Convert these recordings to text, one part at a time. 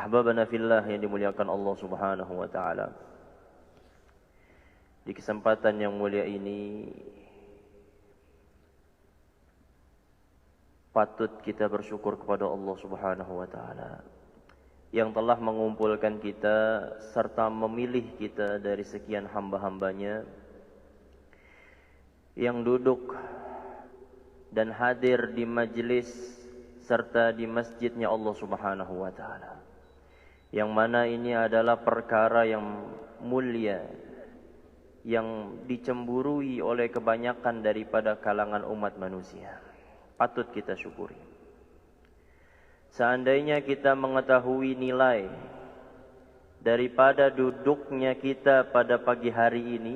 Ahbabana fillah yang dimuliakan Allah Subhanahu wa taala. Di kesempatan yang mulia ini patut kita bersyukur kepada Allah Subhanahu wa taala yang telah mengumpulkan kita serta memilih kita dari sekian hamba-hambanya yang duduk dan hadir di majlis serta di masjidnya Allah Subhanahu wa taala. Yang mana ini adalah perkara yang mulia, yang dicemburui oleh kebanyakan daripada kalangan umat manusia. Patut kita syukuri. Seandainya kita mengetahui nilai daripada duduknya kita pada pagi hari ini,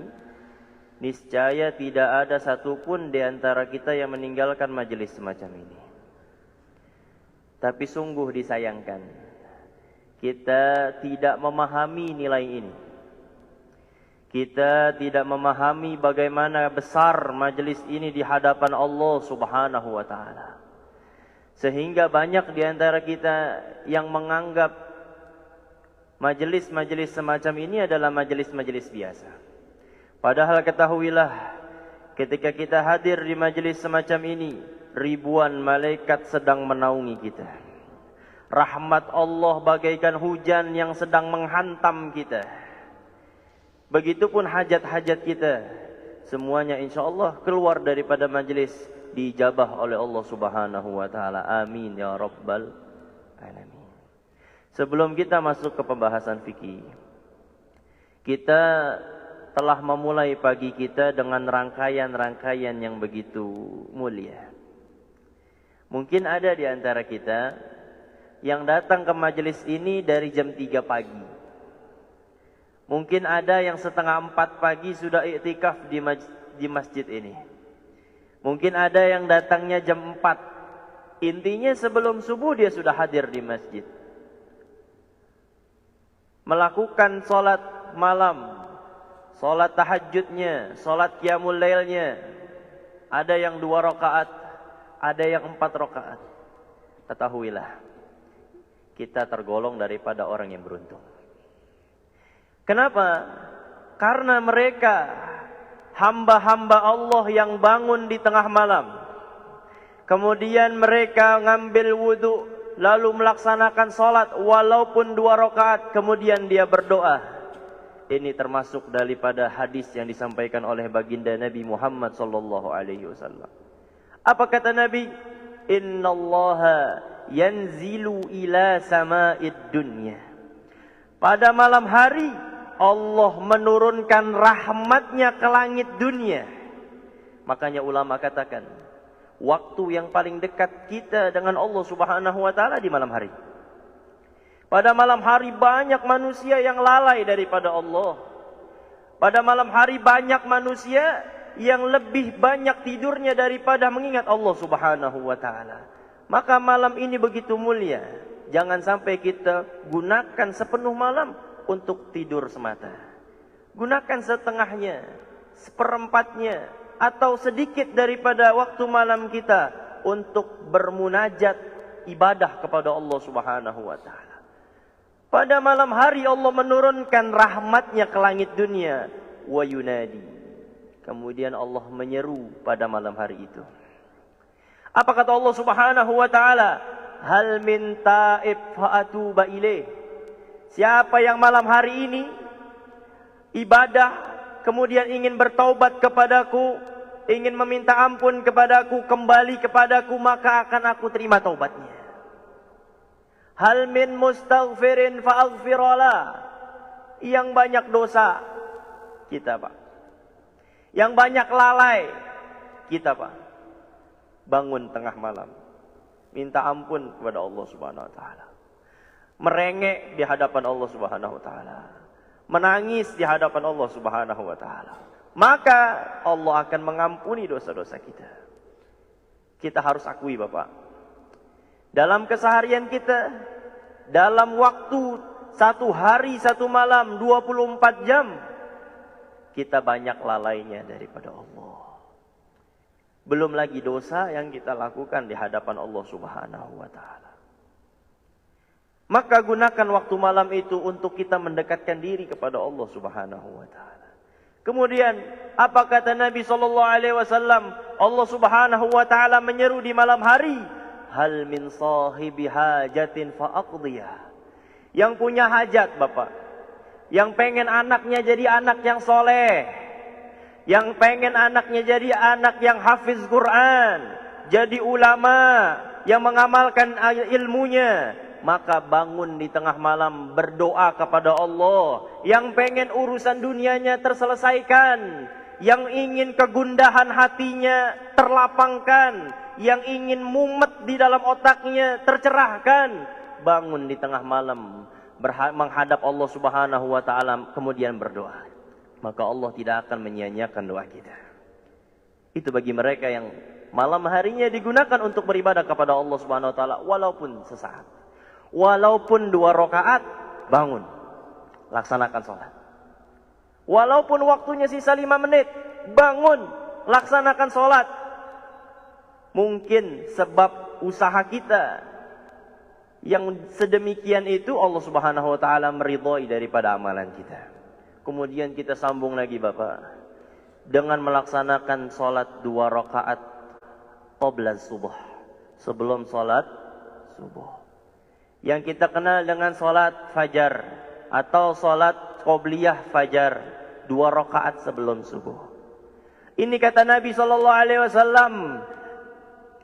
niscaya tidak ada satupun di antara kita yang meninggalkan majelis semacam ini. Tapi sungguh disayangkan, kita tidak memahami nilai ini. Kita tidak memahami bagaimana besar majelis ini di hadapan Allah Subhanahu wa taala. Sehingga banyak di antara kita yang menganggap majelis-majelis semacam ini adalah majelis-majelis biasa. Padahal ketahuilah, ketika kita hadir di majelis semacam ini, ribuan malaikat sedang menaungi kita. Rahmat Allah bagaikan hujan yang sedang menghantam kita. Begitupun hajat-hajat kita, semuanya insyaAllah keluar daripada majlis, diijabah oleh Allah Subhanahu wa ta'ala. Amin ya Rabbal Alamin. Sebelum kita masuk ke pembahasan fikih, kita telah memulai pagi kita dengan rangkaian-rangkaian yang begitu mulia. Mungkin ada di antara kita yang datang ke majelis ini dari jam 3 pagi. Mungkin ada yang setengah 4 pagi sudah iktikaf di masjid ini. Mungkin ada yang datangnya jam 4. Intinya sebelum subuh dia sudah hadir di masjid. Melakukan sholat malam, sholat tahajudnya, sholat qiyamul lailnya. Ada yang 2 rakaat, ada yang 4 rakaat. Ketahuilah, kita tergolong daripada orang yang beruntung. Kenapa? Karena mereka hamba-hamba Allah yang bangun di tengah malam. Kemudian mereka ngambil wudu, lalu melaksanakan sholat walaupun 2 rakaat. Kemudian dia berdoa. Ini termasuk daripada hadis yang disampaikan oleh baginda Nabi Muhammad SAW. Apa kata Nabi? Innallaha yanzilu ila sama'id dunya. Pada malam hari Allah menurunkan rahmatnya ke langit dunia. Makanya ulama katakan, waktu yang paling dekat kita dengan Allah Subhanahu wa taala di malam hari. Pada malam hari banyak manusia yang lalai daripada Allah. Pada malam hari banyak manusia yang lebih banyak tidurnya daripada mengingat Allah Subhanahu wa taala. Maka malam ini begitu mulia. Jangan sampai kita gunakan sepenuh malam untuk tidur semata. Gunakan setengahnya, seperempatnya, atau sedikit daripada waktu malam kita untuk bermunajat ibadah kepada Allah Subhanahu wa taala. Pada malam hari Allah menurunkan rahmatnya ke langit dunia. Wa yunadi. Kemudian Allah menyeru pada malam hari itu. Apa kata Allah Subhanahu wa taala? Hal min ta'ib fa'atuba ilaih. Siapa yang malam hari ini ibadah kemudian ingin bertaubat kepadaku, ingin meminta ampun kepadaku, kembali kepadaku, maka akan aku terima taubatnya. Hal min mustaghfirin fa'aghfirullah. Yang banyak dosa kita, Pak. Yang banyak lalai kita, Pak. Bangun tengah malam, minta ampun kepada Allah Subhanahu wa taala. Merengek di hadapan Allah Subhanahu wa taala. Menangis di hadapan Allah Subhanahu wa taala. Maka Allah akan mengampuni dosa-dosa kita. Kita harus akui, Bapak. Dalam keseharian kita, dalam waktu 1 hari 1 malam 24 jam, kita banyak lalainya daripada Allah. Belum lagi dosa yang kita lakukan di hadapan Allah Subhanahu wa taala. Maka gunakan waktu malam itu untuk kita mendekatkan diri kepada Allah Subhanahu wa taala. Kemudian apa kata Nabi sallallahu alaihi wasallam? Allah Subhanahu wa taala menyeru di malam hari, hal min sahibi hajatin faqdiyah. Yang punya hajat, Bapak, yang pengen anaknya jadi anak yang soleh, yang pengen anaknya jadi anak yang hafiz Quran, jadi ulama, yang mengamalkan ilmunya, maka bangun di tengah malam berdoa kepada Allah. Yang pengen urusan dunianya terselesaikan, yang ingin kegundahan hatinya terlapangkan, yang ingin mumet di dalam otaknya tercerahkan, bangun di tengah malam menghadap Allah Subhanahu wa taala kemudian berdoa. Maka Allah tidak akan menyia-nyiakan doa kita. Itu bagi mereka yang malam harinya digunakan untuk beribadah kepada Allah Subhanahu wa taala walaupun sesaat. Walaupun 2 rakaat, bangun, laksanakan sholat. Walaupun waktunya sisa 5 menit, bangun, laksanakan sholat. Mungkin sebab usaha kita yang sedemikian itu Allah Subhanahu wa taala meridhai daripada amalan kita. Kemudian kita sambung lagi, Bapak, dengan melaksanakan sholat 2 rakaat qabla subuh, sebelum sholat subuh. Yang kita kenal dengan sholat fajar atau sholat qobliyah fajar, 2 rakaat sebelum subuh. Ini kata Nabi SAW,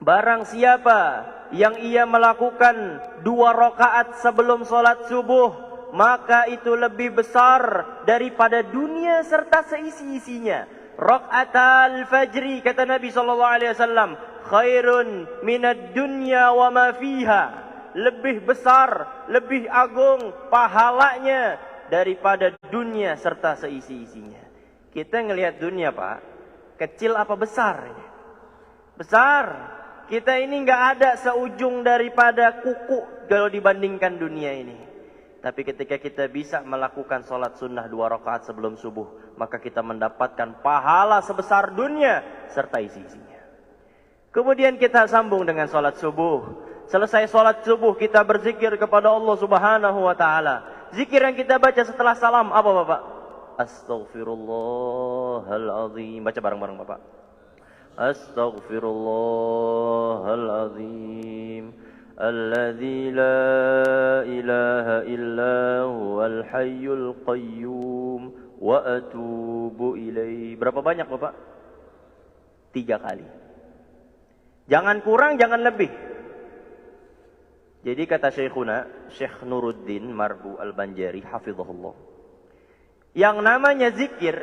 barang siapa yang ia melakukan 2 rakaat sebelum sholat subuh, maka itu lebih besar daripada dunia serta seisi-isinya. Rakaatul fajri, kata Nabi SAW, khairun minad dunya wa ma fiha. Lebih besar, lebih agung pahalanya daripada dunia serta seisi-isinya. Kita ngelihat dunia, Pak, kecil apa besar? Besar. Kita ini nggak ada seujung daripada kuku kalau dibandingkan dunia ini. Tapi ketika kita bisa melakukan sholat sunnah 2 rakaat sebelum subuh, maka kita mendapatkan pahala sebesar dunia serta isi-isinya. Kemudian kita sambung dengan sholat subuh. Selesai sholat subuh kita berzikir kepada Allah Subhanahu wa taala. Zikir yang kita baca setelah salam apa, Bapak? Astaghfirullahaladzim. Baca bareng-bareng, Bapak. Astaghfirullahaladzim. Alladzi la ilaha illa huwal hayyul qayyum wa atubu ilaih. Berapa banyak, Bapak? 3 kali. Jangan kurang, jangan lebih. Jadi kata Syekhuna, Syekh Nuruddin Marbu Al-Banjari hafizahullah, yang namanya zikir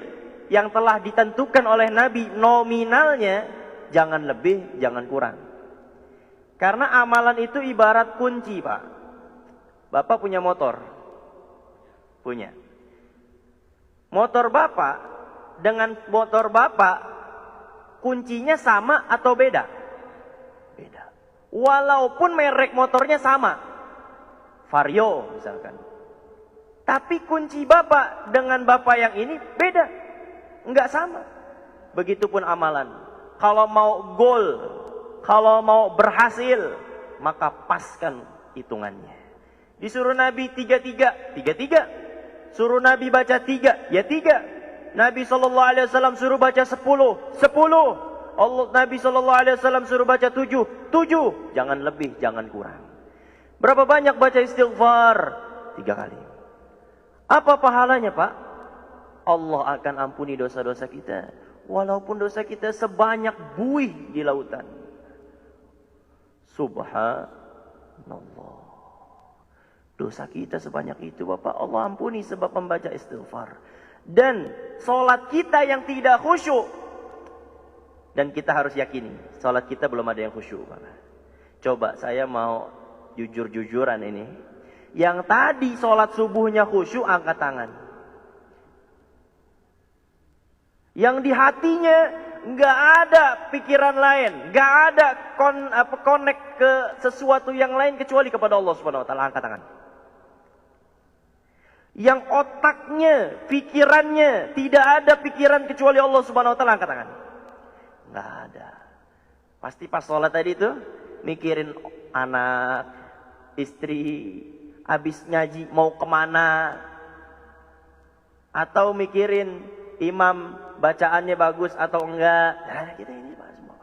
yang telah ditentukan oleh Nabi nominalnya, jangan lebih, jangan kurang. Karena amalan itu ibarat kunci, Pak. Bapak punya motor? Punya. Motor Bapak dengan motor Bapak, kuncinya sama atau beda? Beda. Walaupun merek motornya sama, Vario misalkan, tapi kunci Bapak dengan Bapak yang ini beda, enggak sama. Begitupun amalan. Kalau mau goal, kalau mau berhasil, maka paskan hitungannya. Disuruh Nabi 33, 33. Suruh Nabi baca 3, ya 3. Nabi SAW suruh baca 10, 10. Nabi SAW suruh baca 7, 7. Jangan lebih, jangan kurang. Berapa banyak baca istighfar? 3 kali. Apa pahalanya, Pak? Allah akan ampuni dosa-dosa kita. Walaupun dosa kita sebanyak buih di lautan. Subhanallah. Dosa kita sebanyak itu, Bapak, Allah ampuni sebab membaca istighfar. Dan sholat kita yang tidak khusyuk, dan kita harus yakini, sholat kita belum ada yang khusyuk. Coba saya mau jujur-jujuran ini. Yang tadi sholat subuhnya khusyuk, angkat tangan. Yang di hatinya nggak ada pikiran lain, nggak ada connect ke sesuatu yang lain kecuali kepada Allah Subhanahu wa taala, angkat tangan. Yang otaknya, pikirannya tidak ada pikiran kecuali Allah Subhanahu wa taala, angkat tangan. Nggak ada. Pasti pas sholat tadi itu mikirin anak, istri, habis ngaji mau kemana, atau mikirin imam bacaannya bagus atau enggak. Nah, kita ini Pak semua.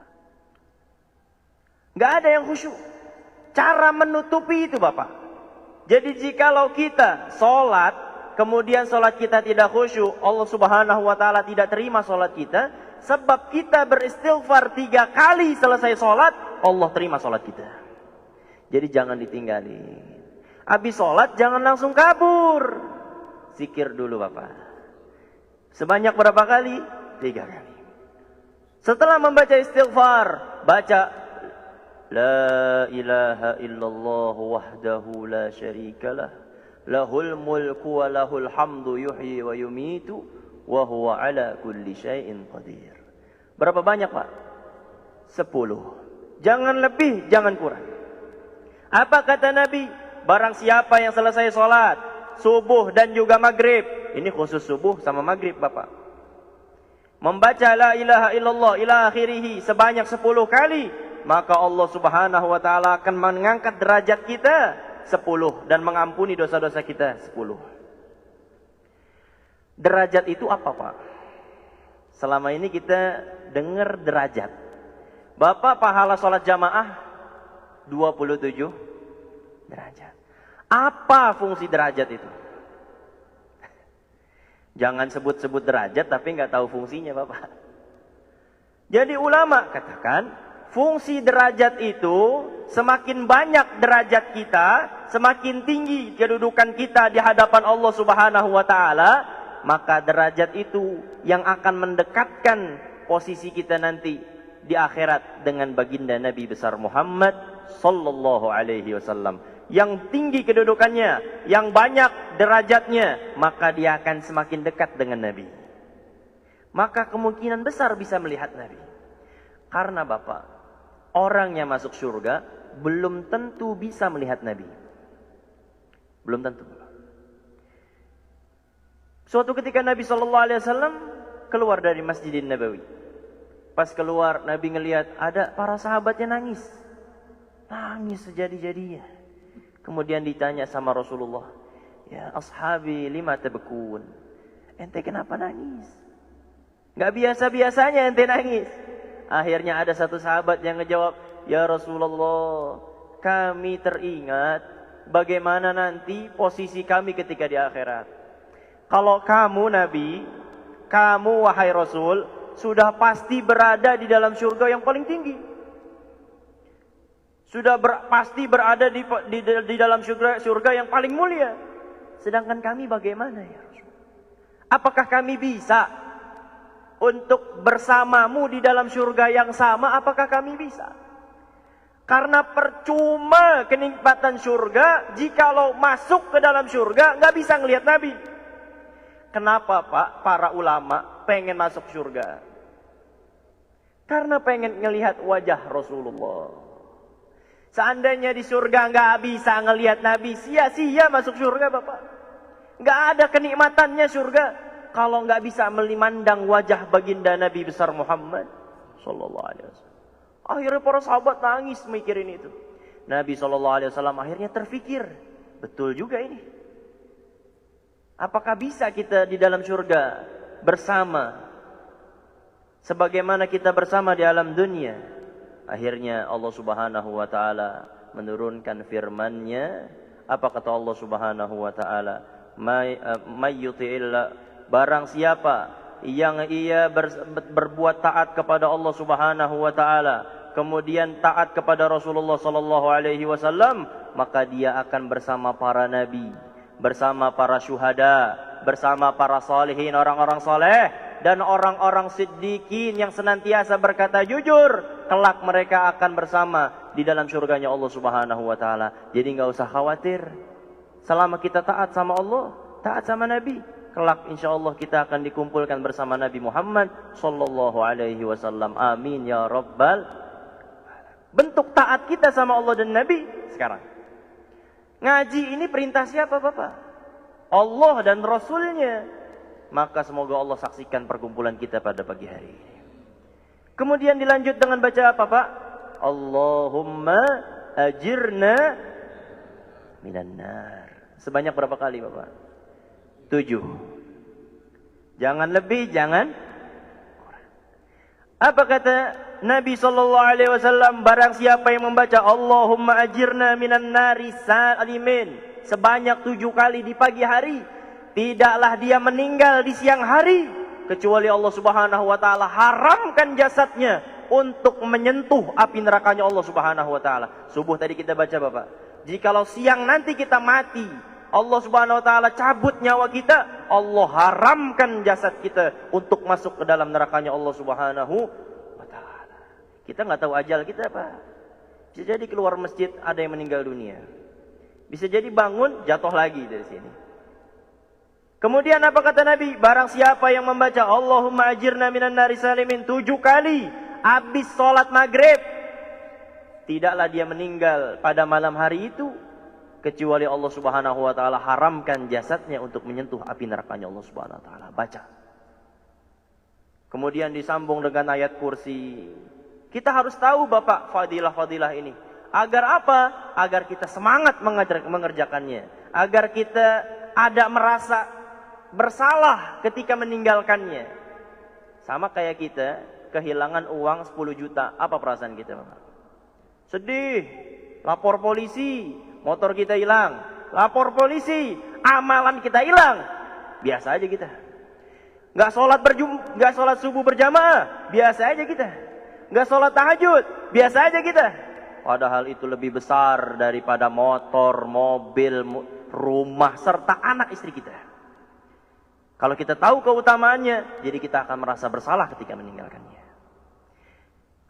Enggak ada yang khusyuk. Cara menutupi itu Bapak. Jadi jikalau kita sholat, kemudian sholat kita tidak khusyuk, Allah Subhanahu wa ta'ala tidak terima sholat kita. Sebab kita beristighfar 3 kali selesai sholat, Allah terima sholat kita. Jadi jangan ditinggalin. Habis sholat jangan langsung kabur. Zikir dulu Bapak. Sebanyak berapa kali? 3 kali. Setelah membaca istighfar, baca La ilaha illallah wahdahu la syarikalah, lahul mulku wa lahul hamdu yuhyi wa yumitu wa huwa ala kulli syai'in qadir. Berapa banyak Pak? 10. Jangan lebih, jangan kurang. Apa kata Nabi? Barang siapa yang selesai sholat subuh dan juga maghrib, ini khusus subuh sama maghrib Bapak, membaca la ilaha illallah ila akhirih sebanyak 10 kali, maka Allah Subhanahu wa ta'ala akan mengangkat derajat kita 10 dan mengampuni dosa-dosa kita 10. Derajat itu apa Pak? Selama ini kita dengar derajat. Bapak pahala sholat jamaah 27 derajat. Apa fungsi derajat itu? Jangan sebut-sebut derajat tapi nggak tahu fungsinya Bapak. Jadi ulama katakan, fungsi derajat itu semakin banyak derajat kita, semakin tinggi kedudukan kita di hadapan Allah Subhanahu wa ta'ala, maka derajat itu yang akan mendekatkan posisi kita nanti di akhirat dengan baginda Nabi besar Muhammad sallallahu alaihi wasallam. Yang tinggi kedudukannya, yang banyak derajatnya, maka dia akan semakin dekat dengan Nabi. Maka kemungkinan besar bisa melihat Nabi. Karena Bapak, orang yang masuk surga belum tentu bisa melihat Nabi. Belum tentu. Suatu ketika Nabi SAW keluar dari Masjidin Nabawi. Pas keluar, Nabi ngelihat ada para sahabatnya nangis. Nangis sejadi-jadinya. Kemudian ditanya sama Rasulullah, ya ashabi lima tabkun. Ente kenapa nangis? Gak biasa-biasanya ente nangis. Akhirnya ada satu sahabat yang ngejawab, ya Rasulullah, kami teringat bagaimana nanti posisi kami ketika di akhirat. Kalau kamu Nabi, kamu wahai Rasul, sudah pasti berada di dalam surga yang paling tinggi. Sudah pasti berada di dalam surga yang paling mulia. Sedangkan kami bagaimana ya Rasul? Apakah kami bisa untuk bersamamu di dalam surga yang sama? Apakah kami bisa? Karena percuma kenikmatan surga jikalau masuk ke dalam surga nggak bisa ngelihat Nabi. Kenapa Pak? Para ulama pengen masuk surga karena pengen ngelihat wajah Rasulullah. Seandainya di surga nggak bisa ngelihat Nabi, sia-sia masuk surga Bapak. Nggak ada kenikmatannya surga kalau nggak bisa memandang wajah baginda Nabi besar Muhammad sallallahu alaihi wasallam. Akhirnya para sahabat nangis mikirin itu. Nabi sallallahu alaihi wasallam akhirnya terfikir, betul juga ini. Apakah bisa kita di dalam surga bersama sebagaimana kita bersama di alam dunia? Akhirnya Allah Subhanahu wa ta'ala menurunkan firman-Nya. Apa kata Allah Subhanahu wa ta'ala? May yuti'illah, barang siapa yang ia berbuat taat kepada Allah Subhanahu wa ta'ala, kemudian taat kepada Rasulullah sallallahu alaihi wasallam, maka dia akan bersama para nabi, bersama para syuhada, bersama para salihin, orang-orang saleh, dan orang-orang siddiqin yang senantiasa berkata jujur. Kelak mereka akan bersama di dalam surganya Allah Subhanahu wa ta'ala. Jadi nggak usah khawatir. Selama kita taat sama Allah, taat sama Nabi, kelak insya Allah kita akan dikumpulkan bersama Nabi Muhammad sallallahu alaihi wasallam. Amin ya rabbal. Bentuk taat kita sama Allah dan Nabi sekarang. Ngaji ini perintah siapa Bapak? Allah dan Rasulnya. Maka semoga Allah saksikan perkumpulan kita pada pagi hari ini. Kemudian dilanjut dengan baca apa Pak? Allahumma ajirna minan nar. Sebanyak berapa kali Bapak? 7. Jangan lebih, jangan kurang. Apa kata Nabi SAW? Barang siapa yang membaca Allahumma ajirna minan nari salimin sebanyak 7 kali di pagi hari, tidaklah dia meninggal di siang hari kecuali Allah Subhanahu wa taala haramkan jasadnya untuk menyentuh api nerakanya Allah Subhanahu wa taala. Subuh tadi kita baca Bapak. Jikalau siang nanti kita mati, Allah Subhanahu wa taala cabut nyawa kita, Allah haramkan jasad kita untuk masuk ke dalam nerakanya Allah Subhanahu wa taala. Kita nggak tahu ajal kita apa. Bisa jadi keluar masjid ada yang meninggal dunia. Bisa jadi bangun jatuh lagi dari sini. Kemudian apa kata Nabi? Barang siapa yang membaca Allahumma ajirna minan nari salimin 7 kali habis sholat maghrib, tidaklah dia meninggal pada malam hari itu kecuali Allah Subhanahu wa taala haramkan jasadnya untuk menyentuh api nerakanya Allah Subhanahu wa taala. Baca. Kemudian disambung dengan ayat kursi. Kita harus tahu Bapak fadilah-fadilah ini. Agar apa? Agar kita semangat mengerjakannya. Agar kita ada merasa bersalah ketika meninggalkannya. Sama kayak kita kehilangan uang 10 juta. Apa perasaan kita Bapak? Sedih. Lapor polisi. Motor kita hilang. Lapor polisi. Amalan kita hilang. Biasa aja kita. Gak sholat subuh berjamaah. Biasa aja kita. Gak sholat tahajud. Biasa aja kita. Padahal itu lebih besar daripada motor, mobil, rumah, serta anak istri kita. Kalau kita tahu keutamaannya, jadi kita akan merasa bersalah ketika meninggalkannya.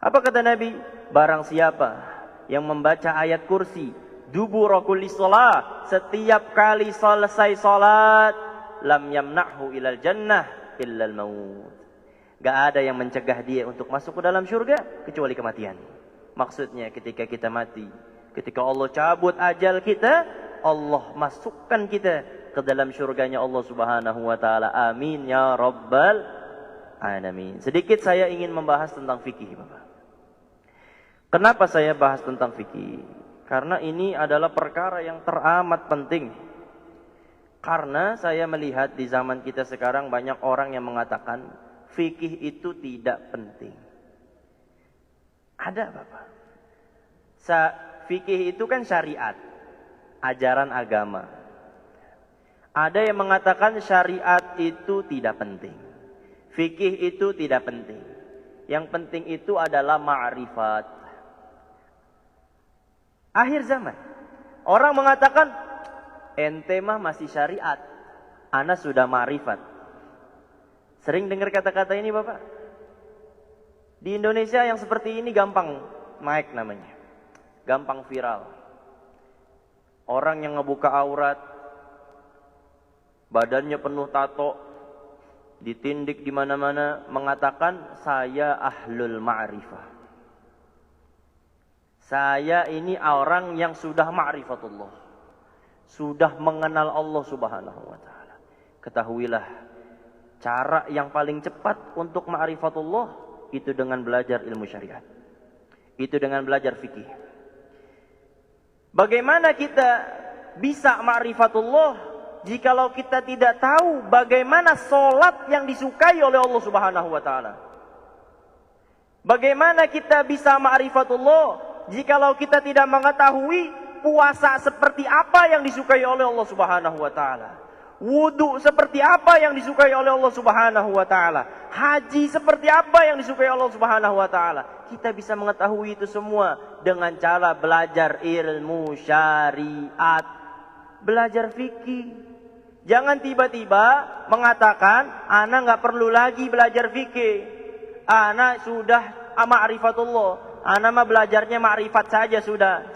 Apa kata Nabi? Barang siapa yang membaca ayat kursi, dubura kulli shalah, setiap kali selesai salat, lam yamna'hu ilal jannah illal maut. Gak ada yang mencegah dia untuk masuk ke dalam surga kecuali kematian. Maksudnya ketika kita mati, ketika Allah cabut ajal kita, Allah masukkan kita ke dalam surganya Allah Subhanahu wa taala. Amin ya rabbal alamin. Sedikit saya ingin membahas tentang fikih, Bapak. Kenapa saya bahas tentang fikih? Karena ini adalah perkara yang teramat penting. Karena saya melihat di zaman kita sekarang banyak orang yang mengatakan fikih itu tidak penting. Ada Bapak. Fikih itu kan syariat, ajaran agama. Ada yang mengatakan syariat itu tidak penting. Fikih itu tidak penting. Yang penting itu adalah ma'rifat. Akhir zaman, orang mengatakan ente mah masih syariat, ana sudah ma'rifat. Sering dengar kata-kata ini Bapak? Di Indonesia yang seperti ini gampang naik namanya. Gampang viral. Orang yang ngebuka aurat, badannya penuh tato, ditindik di mana-mana, mengatakan saya ahlul ma'rifah. Saya ini orang yang sudah ma'rifatullah. Sudah mengenal Allah Subhanahu wa taala. Ketahuilah, cara yang paling cepat untuk ma'rifatullah itu dengan belajar ilmu syariat. Itu dengan belajar fikih. Bagaimana kita bisa ma'rifatullah jikalau kita tidak tahu bagaimana solat yang disukai oleh Allah Subhanahu wa taala? Bagaimana kita bisa ma'rifatullah jikalau kita tidak mengetahui puasa seperti apa yang disukai oleh Allah Subhanahu wa taala? Wudu seperti apa yang disukai oleh Allah Subhanahu wa taala? Haji seperti apa yang disukai Allah Subhanahu wa taala? Kita bisa mengetahui itu semua dengan cara belajar ilmu syariat, belajar fikih. Jangan tiba-tiba mengatakan ana enggak perlu lagi belajar fikih. Ana sudah ma'rifatullah. Ana mah belajarnya ma'rifat saja sudah.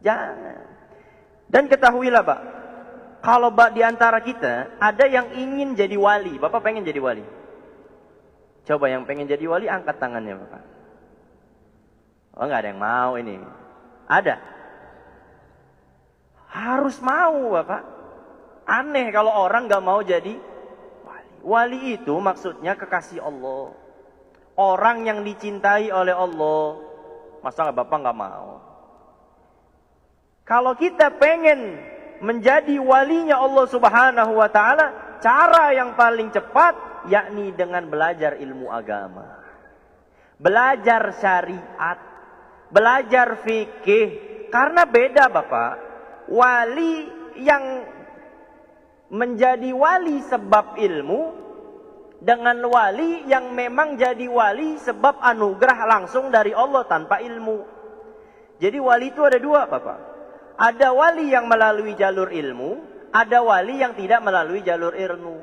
Jangan. Dan ketahuilah, Pak, kalau di antara kita ada yang ingin jadi wali. Bapak pengen jadi wali? Coba yang pengen jadi wali angkat tangannya Bapak. Oh nggak ada yang mau ini. Ada. Harus mau Bapak. Aneh kalau orang nggak mau jadi wali. Wali itu maksudnya kekasih Allah. Orang yang dicintai oleh Allah. Masa Bapak nggak mau? Kalau kita pengen menjadi walinya Allah Subhanahu wa taala, cara yang paling cepat yakni dengan belajar ilmu agama. Belajar syariat, belajar fikih. Karena beda Bapak, wali yang menjadi wali sebab ilmu dengan wali yang memang jadi wali sebab anugerah langsung dari Allah tanpa ilmu. Jadi wali itu ada dua Bapak. Ada wali yang melalui jalur ilmu, ada wali yang tidak melalui jalur ilmu.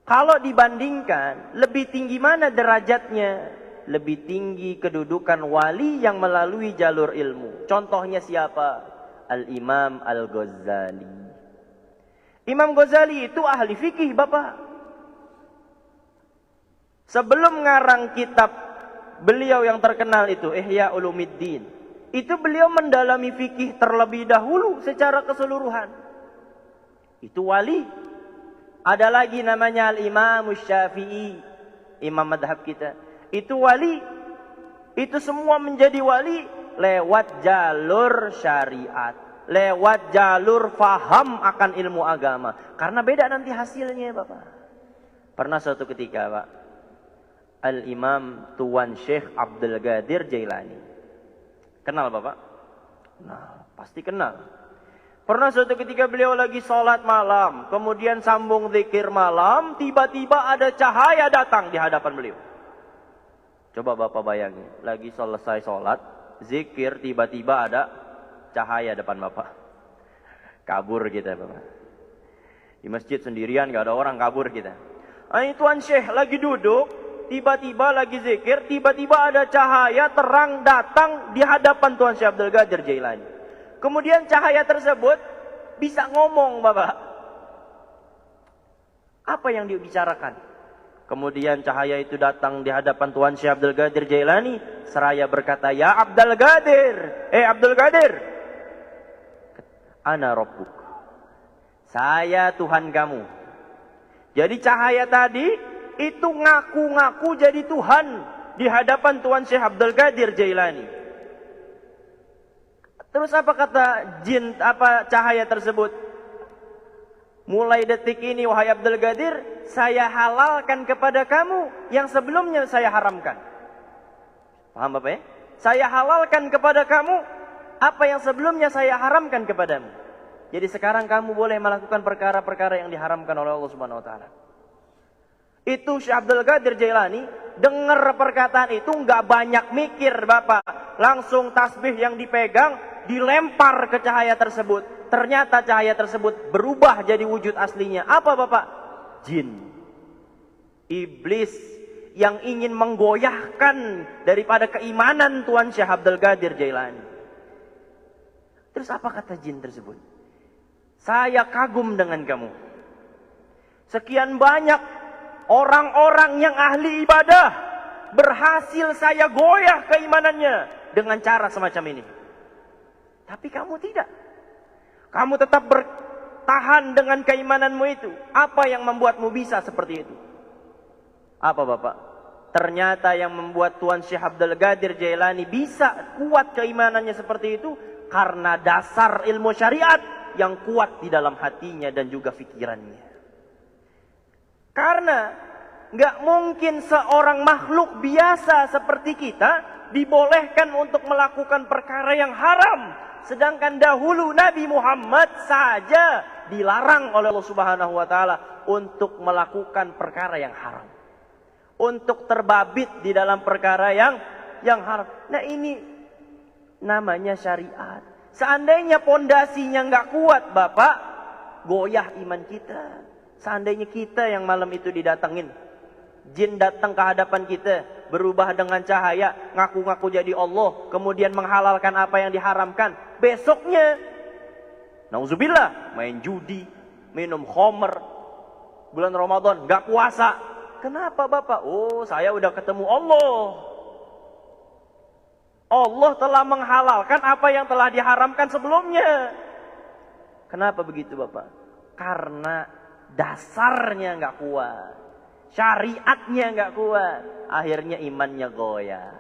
Kalau dibandingkan, lebih tinggi mana derajatnya? Lebih tinggi kedudukan wali yang melalui jalur ilmu. Contohnya siapa? Al-Imam Al-Ghazali. Imam Ghazali itu ahli fikih Bapak. Sebelum ngarang kitab beliau yang terkenal itu, Ihya Ulumuddin, itu beliau mendalami fikih terlebih dahulu secara keseluruhan. Itu wali. Ada lagi namanya Al-Imam Syafi'i, imam madhab kita. Itu wali. Itu semua menjadi wali lewat jalur syariat, lewat jalur faham akan ilmu agama. Karena beda nanti hasilnya Bapak. Pernah suatu ketika Pak, Al-Imam Tuan Syekh Abdul Qadir Jailani. Kenal Bapak? Nah, pasti kenal. Pernah suatu ketika beliau lagi sholat malam, kemudian sambung zikir malam, tiba-tiba ada cahaya datang di hadapan beliau. Coba Bapak bayangin, lagi selesai sholat, zikir, tiba-tiba ada cahaya depan Bapak. Kabur kita Bapak. Di masjid sendirian, gak ada orang, kabur kita. Ini Tuan Syekh lagi duduk, tiba-tiba lagi zikir, tiba-tiba ada cahaya terang datang di hadapan Tuan Syekh Abdul Qadir Jailani. Kemudian cahaya tersebut bisa ngomong Bapak. Apa yang dia bicarakan? Kemudian cahaya itu datang di hadapan Tuan Syekh Abdul Qadir Jailani, seraya berkata, "Ya Abdul Qadir, Abdul Qadir, ana rabbuk." Saya Tuhan kamu. Jadi cahaya tadi itu ngaku-ngaku jadi Tuhan di hadapan Tuan Syekh Abdul Qadir Jailani. Terus apa kata jin, apa cahaya tersebut? Mulai detik ini wahai Abdul Qadir, saya halalkan kepada kamu yang sebelumnya saya haramkan. Paham Bapak ya? Saya halalkan kepada kamu apa yang sebelumnya saya haramkan kepadamu. Jadi sekarang kamu boleh melakukan perkara-perkara yang diharamkan oleh Allah Subhanahu wa taala. Itu Syekh Abdul Qadir Jailani dengar perkataan itu nggak banyak mikir Bapak. Langsung tasbih yang dipegang dilempar ke cahaya tersebut. Ternyata cahaya tersebut berubah jadi wujud aslinya. Apa Bapak? Jin. Iblis yang ingin menggoyahkan daripada keimanan Tuan Syekh Abdul Qadir Jailani. Terus apa kata jin tersebut? Saya kagum dengan kamu. Sekian banyak orang-orang yang ahli ibadah berhasil saya goyah keimanannya dengan cara semacam ini. Tapi kamu tidak. Kamu tetap bertahan dengan keimananmu itu. Apa yang membuatmu bisa seperti itu? Apa Bapak? Ternyata yang membuat Tuan Syekh Abdul Qadir Jailani bisa kuat keimanannya seperti itu karena dasar ilmu syariat yang kuat di dalam hatinya dan juga pikirannya. Karena nggak mungkin seorang makhluk biasa seperti kita dibolehkan untuk melakukan perkara yang haram. Sedangkan dahulu Nabi Muhammad saja dilarang oleh Allah Subhanahu wa taala untuk melakukan perkara yang haram. Untuk terbabit di dalam perkara yang haram. Nah ini namanya syariat. Seandainya pondasinya nggak kuat Bapak, goyah iman kita. Seandainya kita yang malam itu didatengin, jin datang ke hadapan kita, berubah dengan cahaya, ngaku-ngaku jadi Allah, kemudian menghalalkan apa yang diharamkan. Besoknya, nauzubillah, main judi, minum khamr, bulan Ramadan, gak puasa. Kenapa Bapak? Oh, saya udah ketemu Allah. Allah telah menghalalkan apa yang telah diharamkan sebelumnya. Kenapa begitu Bapak? Karena dasarnya gak kuat. Syariatnya nggak kuat, akhirnya imannya goyah.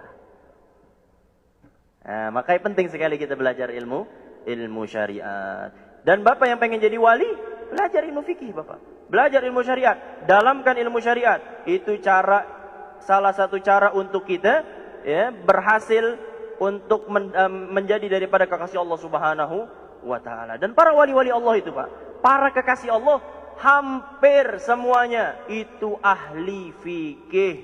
Nah, makanya penting sekali kita belajar ilmu ilmu syariat. Dan Bapak yang pengen jadi wali, belajar ilmu fikih Bapak. Belajar ilmu syariat, dalamkan ilmu syariat. Itu salah satu cara untuk kita ya berhasil untuk menjadi daripada kekasih Allah Subhanahu wa taala. Dan para wali-wali Allah itu Pak, para kekasih Allah hampir semuanya itu ahli fikih,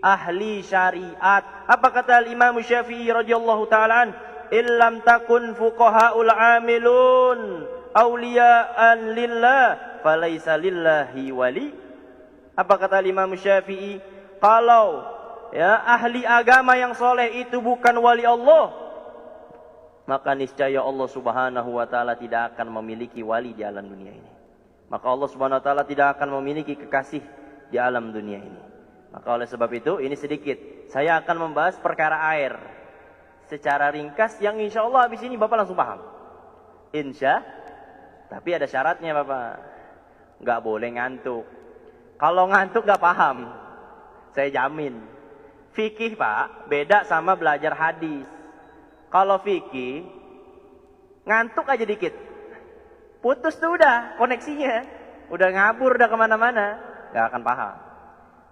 ahli syariat. Apa kata Imam Syafi'i radhiyallahu taala an, "Illam takun fuqahaul amilun awliya'an lillah, falaisa lillahi wali." Apa kata Imam Syafi'i? Kalau ya ahli agama yang soleh itu bukan wali Allah, maka niscaya Allah Subhanahu wa taala tidak akan memiliki wali di alam dunia ini. Maka Allah Subhanahu wa taala tidak akan memiliki kekasih di alam dunia ini. Maka oleh sebab itu, ini sedikit saya akan membahas perkara air secara ringkas yang insya Allah habis ini Bapak langsung paham. Tapi ada syaratnya Bapak. Nggak boleh ngantuk. Kalau ngantuk nggak paham, saya jamin. Fikih Pak, beda sama belajar hadis. Kalau fikih, ngantuk aja dikit, putus tuh udah koneksinya. Udah ngabur, udah kemana-mana, nggak akan paham.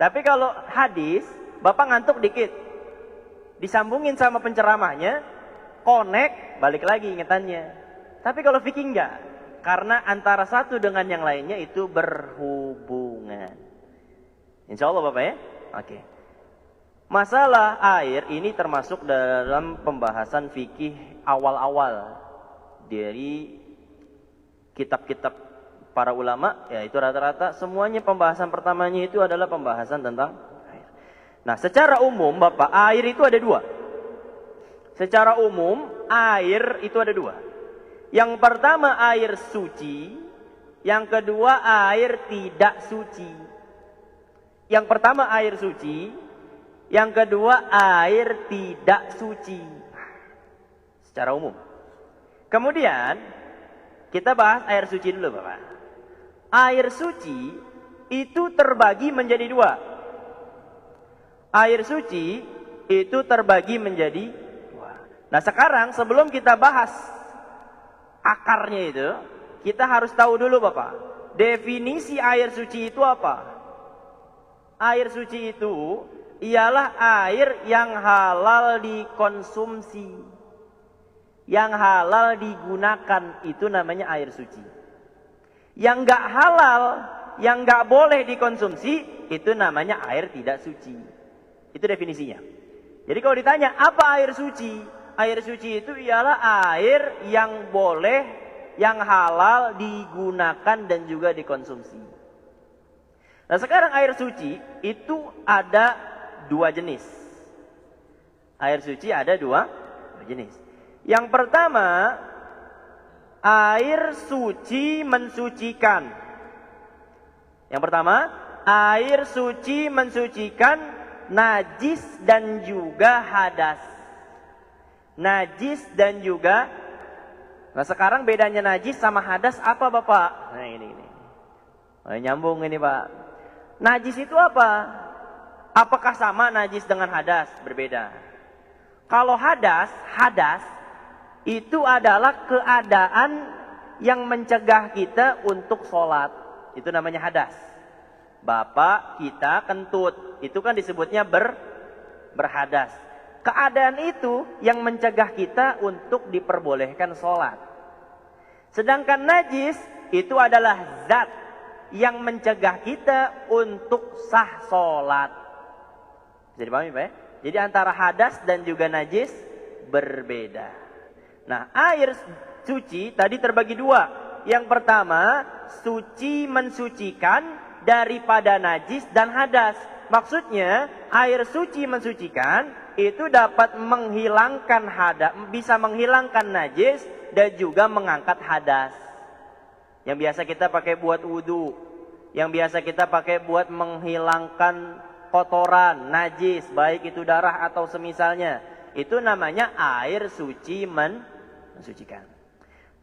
Tapi kalau hadis, Bapak ngantuk dikit, disambungin sama penceramahnya, connect, balik lagi ingetannya. Tapi kalau fikih enggak, karena antara satu dengan yang lainnya itu berhubungan. Insya Allah Bapak ya. Oke. Masalah air ini termasuk dalam pembahasan fikih awal-awal dari kitab-kitab para ulama. Ya itu rata-rata semuanya pembahasan pertamanya itu adalah pembahasan tentang air. Nah secara umum Bapak, air itu ada dua. Secara umum air itu ada dua. Yang pertama air suci, yang kedua air tidak suci. Yang pertama air suci, yang kedua air tidak suci. Secara umum. Kemudian kita bahas air suci dulu Bapak. Air suci itu terbagi menjadi dua. Air suci itu terbagi menjadi dua. Nah sekarang sebelum kita bahas akarnya itu, kita harus tahu dulu Bapak, definisi air suci itu apa? Air suci itu ialah air yang halal dikonsumsi, yang halal digunakan, itu namanya air suci. Yang enggak halal, yang enggak boleh dikonsumsi, itu namanya air tidak suci. Itu definisinya. Jadi kalau ditanya apa air suci? Air suci itu ialah air yang boleh, yang halal digunakan dan juga dikonsumsi. Nah sekarang air suci itu ada dua jenis. Air suci ada dua jenis. Yang pertama, air suci mensucikan. Yang pertama, air suci mensucikan najis dan juga hadas. Najis dan juga. Nah sekarang bedanya najis sama hadas apa Bapak? Nah ini. Nyambung ini Pak. Najis itu apa? Apakah sama najis dengan hadas? Berbeda. Kalau hadas itu adalah keadaan yang mencegah kita untuk sholat. Itu namanya hadas. Bapak kita kentut, itu kan disebutnya berhadas. Keadaan itu yang mencegah kita untuk diperbolehkan sholat. Sedangkan najis itu adalah zat yang mencegah kita untuk sah sholat. Bisa dipahami Pak ya? Jadi antara hadas dan juga najis berbeda. Nah air suci tadi terbagi dua. Yang pertama suci mensucikan daripada najis dan hadas. Maksudnya air suci mensucikan itu dapat menghilangkan hadas, bisa menghilangkan najis dan juga mengangkat hadas. Yang biasa kita pakai buat wudu, yang biasa kita pakai buat menghilangkan kotoran, najis, baik itu darah atau semisalnya. Itu namanya air suci mensucikan.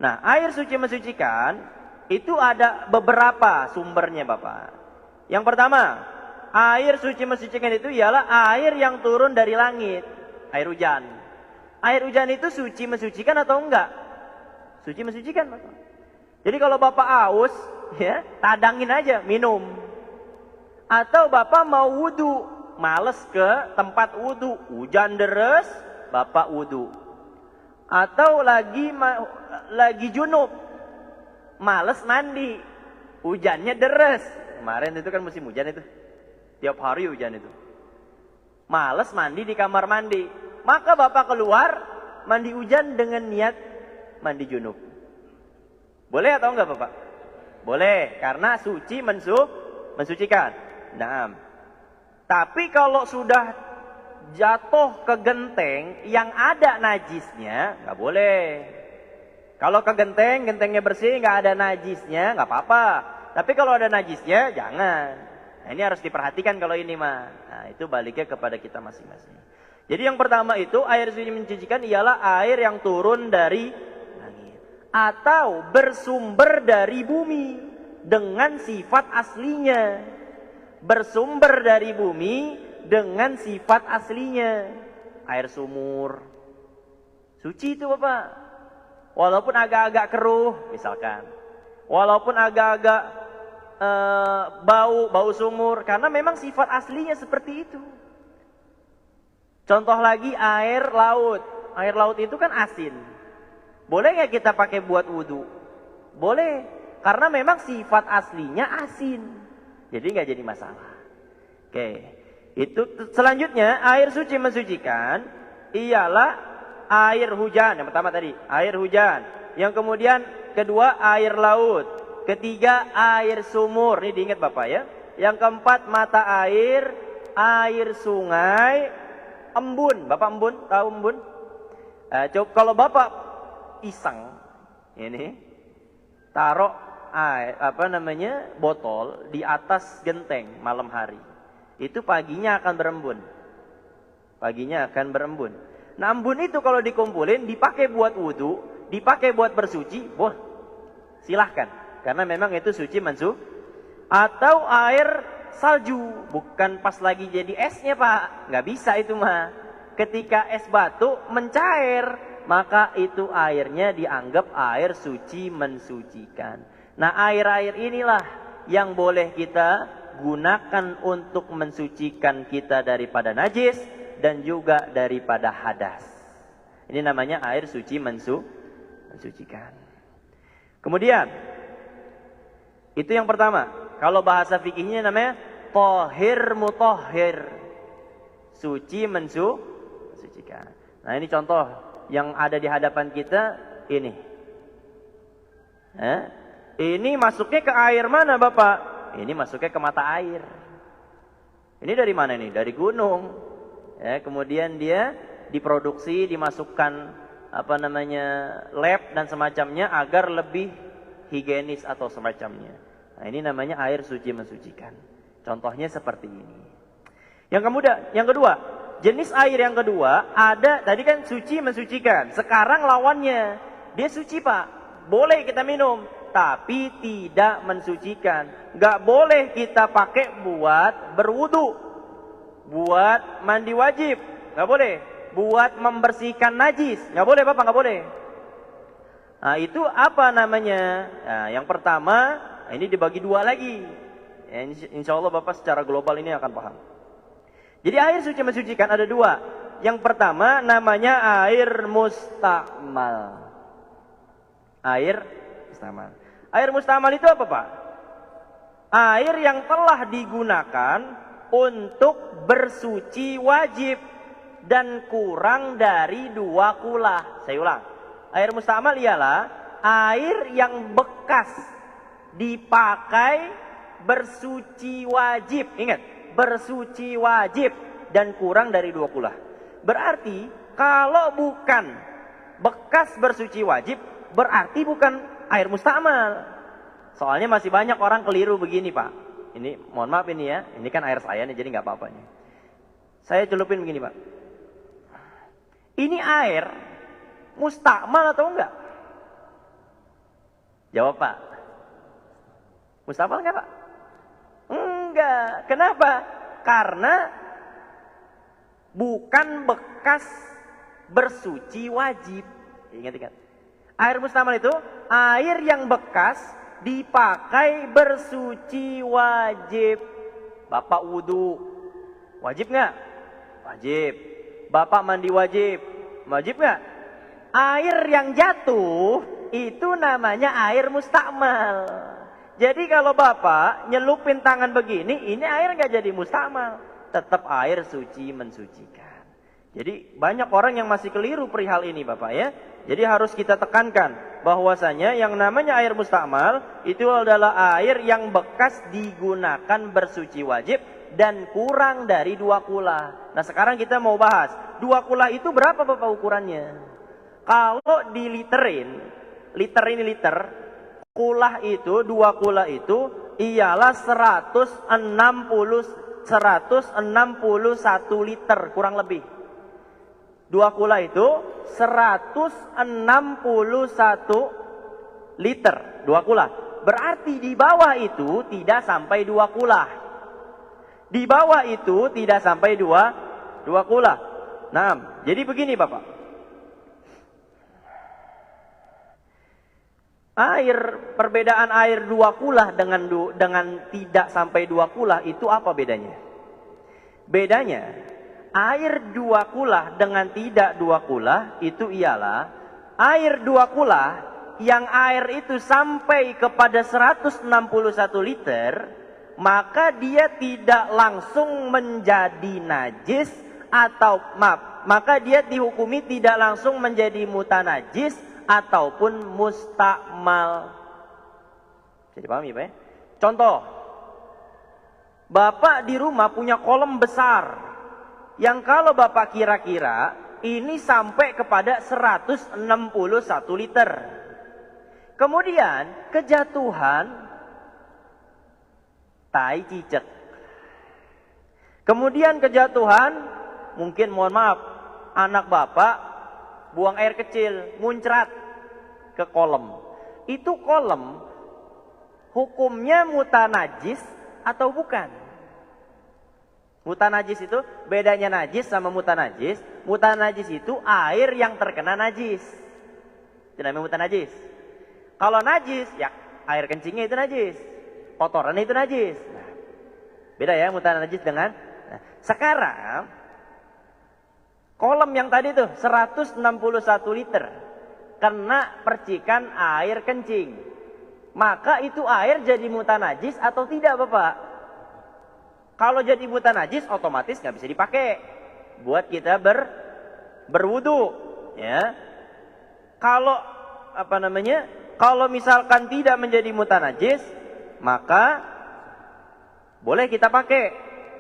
Nah, air suci mensucikan itu ada beberapa sumbernya Bapak. Yang pertama, air suci mensucikan itu ialah air yang turun dari langit, air hujan. Air hujan itu suci mensucikan atau enggak? Suci mensucikan, Bapak. Jadi kalau Bapak aus, ya, tadangin aja, minum. Atau Bapak mau wudu, males ke tempat wudu, hujan deres, Bapak wudu. Atau lagi junub, males mandi, hujannya deres. Kemarin itu kan musim hujan itu, tiap hari hujan itu. Males mandi di kamar mandi, maka Bapak keluar mandi hujan dengan niat mandi junub. Boleh atau enggak Bapak? Boleh, karena suci mensucikan. Naam. Tapi kalau sudah jatuh ke genteng yang ada najisnya, nggak boleh. Kalau ke genteng, gentengnya bersih, nggak ada najisnya, nggak apa-apa. Tapi kalau ada najisnya, jangan. Nah, ini harus diperhatikan kalau ini mah. Nah, itu baliknya kepada kita masing-masing. Jadi yang pertama itu air suci mensucikan ialah air yang turun dari langit atau bersumber dari bumi dengan sifat aslinya. Bersumber dari bumi dengan sifat aslinya. Air sumur. Suci itu Bapak. Walaupun agak-agak keruh misalkan. Walaupun agak-agak bau sumur. Karena memang sifat aslinya seperti itu. Contoh lagi air laut. Air laut itu kan asin. Boleh nggak kita pakai buat wudu? Boleh. Karena memang sifat aslinya asin. Jadi nggak jadi masalah. Oke. Itu selanjutnya air suci mensucikan ialah air hujan. Yang pertama tadi air hujan. Yang kemudian kedua air laut. Ketiga air sumur. Ini diingat Bapak ya. Yang keempat mata air, air sungai, embun. Bapak embun, tahu embun? Coba kalau Bapak iseng ini taruh air, botol di atas genteng malam hari. Itu paginya akan berembun. Paginya akan berembun. Nah, embun itu kalau dikumpulin dipakai buat wudu, dipakai buat bersuci, wah, silahkan. Karena memang itu suci atau air salju, bukan pas lagi jadi esnya Pak. Nggak bisa itu mah. Ketika es batu mencair, maka itu airnya dianggap air suci mensucikan. Nah, air-air inilah yang boleh kita gunakan untuk mensucikan kita daripada najis dan juga daripada hadas. Ini namanya air suci mensucikan. Kemudian, itu yang pertama. Kalau bahasa fikihnya namanya tahir mutahhir. Suci mensucikan. Nah, ini contoh yang ada di hadapan kita ini. Ini masuknya ke air mana Bapak? Ini masuknya ke mata air. Ini dari mana nih? Dari gunung. Ya, kemudian dia diproduksi, dimasukkan lab dan semacamnya agar lebih higienis atau semacamnya. Nah, ini namanya air suci mensucikan. Contohnya seperti ini. Yang kedua, jenis air yang kedua ada tadi kan suci mensucikan. Sekarang lawannya, dia suci Pak, boleh kita minum, tapi tidak mensucikan. Gak boleh kita pakai buat berwudu, buat mandi wajib, gak boleh. Buat membersihkan najis, gak boleh Bapak, gak boleh. Nah, itu apa namanya? Nah, yang pertama, ini dibagi dua lagi. Ya, insya Allah Bapak secara global ini akan paham. Jadi air suci mensucikan ada dua. Yang pertama namanya air mustakmal. Air mustakmal. Air mustakmal itu apa Pak? Air yang telah digunakan untuk bersuci wajib dan kurang dari 2 kula. Saya ulang. Air mustakmal ialah air yang bekas dipakai bersuci wajib. Ingat, bersuci wajib dan kurang dari 2 kula. Berarti kalau bukan bekas bersuci wajib, berarti bukan air mustakmal. Soalnya masih banyak orang keliru begini Pak. Ini mohon maaf ini ya, ini kan air saya nih, jadi nggak apa-apa nih. Saya celupin begini Pak. Ini air mustakmal atau enggak? Jawab Pak. Mustakmal enggak Pak? Enggak. Kenapa? Karena bukan bekas bersuci wajib. Ingat-ingat. Air mustamal itu air yang bekas dipakai bersuci wajib. Bapak wudu, wajib nggak? Wajib. Bapak mandi wajib, wajib nggak? Air yang jatuh itu namanya air mustakmal. Jadi kalau bapak nyelupin tangan begini, ini air nggak jadi mustakmal, tetap air suci mensucikan. Jadi banyak orang yang masih keliru perihal ini bapak ya. Jadi harus kita tekankan bahwasanya yang namanya air mustakmal itu adalah air yang bekas digunakan bersuci wajib dan kurang dari 2 kula. Nah sekarang kita mau bahas 2 kula itu berapa bapak ukurannya? Kalau diliterin, liter ini liter, kulah itu 2 kula itu ialah 161 liter kurang lebih. 2 kula itu 161 liter 2 kula. Berarti di bawah itu tidak sampai 2 kula. Di bawah itu tidak sampai 2 kula. Nah, jadi begini Bapak. Perbedaan air 2 kula dengan tidak sampai 2 kula itu apa bedanya? Bedanya air 2 kula dengan tidak 2 kula itu ialah air 2 kula yang air itu sampai kepada 161 liter, maka dia tidak langsung menjadi najis atau maka dia dihukumi tidak langsung menjadi mutanajis ataupun mustakmal. Bisa dipahami Pak ya? Contoh, Bapak di rumah punya kolam besar yang kalau Bapak kira-kira ini sampai kepada 161 liter. Kemudian kejatuhan tai cicak. Kemudian kejatuhan, mungkin mohon maaf, anak Bapak buang air kecil, muncrat ke kolam. Itu kolam hukumnya mutanajis atau bukan? Mutanajis itu bedanya najis sama mutanajis. Mutanajis itu air yang terkena najis. Itu namanya mutanajis. Kalau najis, ya air kencingnya itu najis. Kotoran itu najis. Nah, beda ya mutanajis dengan. Nah, sekarang kolam yang tadi tuh 161 liter kena percikan air kencing. Maka itu air jadi mutanajis atau tidak Bapak? Kalau jadi mutanajis otomatis nggak bisa dipakai buat kita berwudu, ya. Kalau Kalau misalkan tidak menjadi mutanajis, maka boleh kita pakai.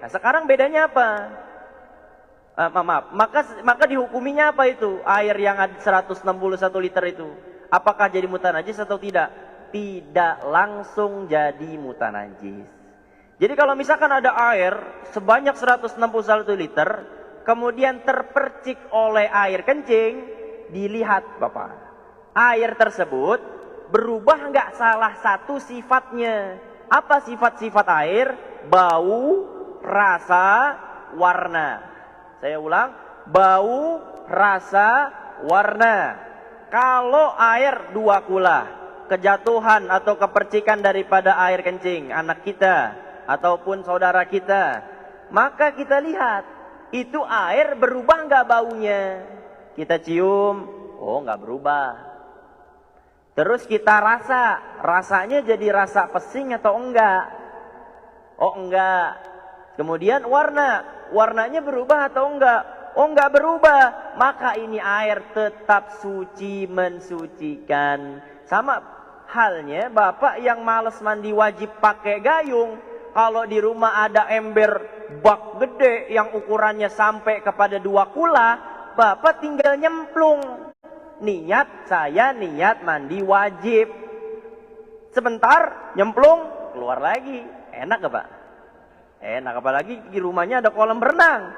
Nah, sekarang bedanya apa? Maka dihukuminya apa itu? Air yang ada 161 liter itu. Apakah jadi mutanajis atau tidak? Tidak langsung jadi mutanajis. Jadi kalau misalkan ada air sebanyak 161 liter, kemudian terpercik oleh air kencing, dilihat Bapak. Air tersebut berubah nggak salah satu sifatnya? Apa sifat-sifat air? Bau, rasa, warna. Saya ulang, bau, rasa, warna. Kalau air 2 kula, kejatuhan atau kepercikan daripada air kencing anak kita ataupun saudara kita, maka kita lihat itu air berubah nggak baunya? Kita cium, oh nggak berubah. Terus kita rasanya jadi rasa pesing atau enggak? Oh enggak. Kemudian warnanya berubah atau enggak? Oh enggak berubah. Maka ini air tetap suci mensucikan. Sama halnya Bapak yang malas mandi wajib pakai gayung. Kalau di rumah ada ember bak gede yang ukurannya sampai kepada 2 kula, Bapak tinggal nyemplung. Saya niat mandi wajib. Sebentar nyemplung, keluar lagi. Enak gak Pak? Enak, apalagi di rumahnya ada kolam berenang.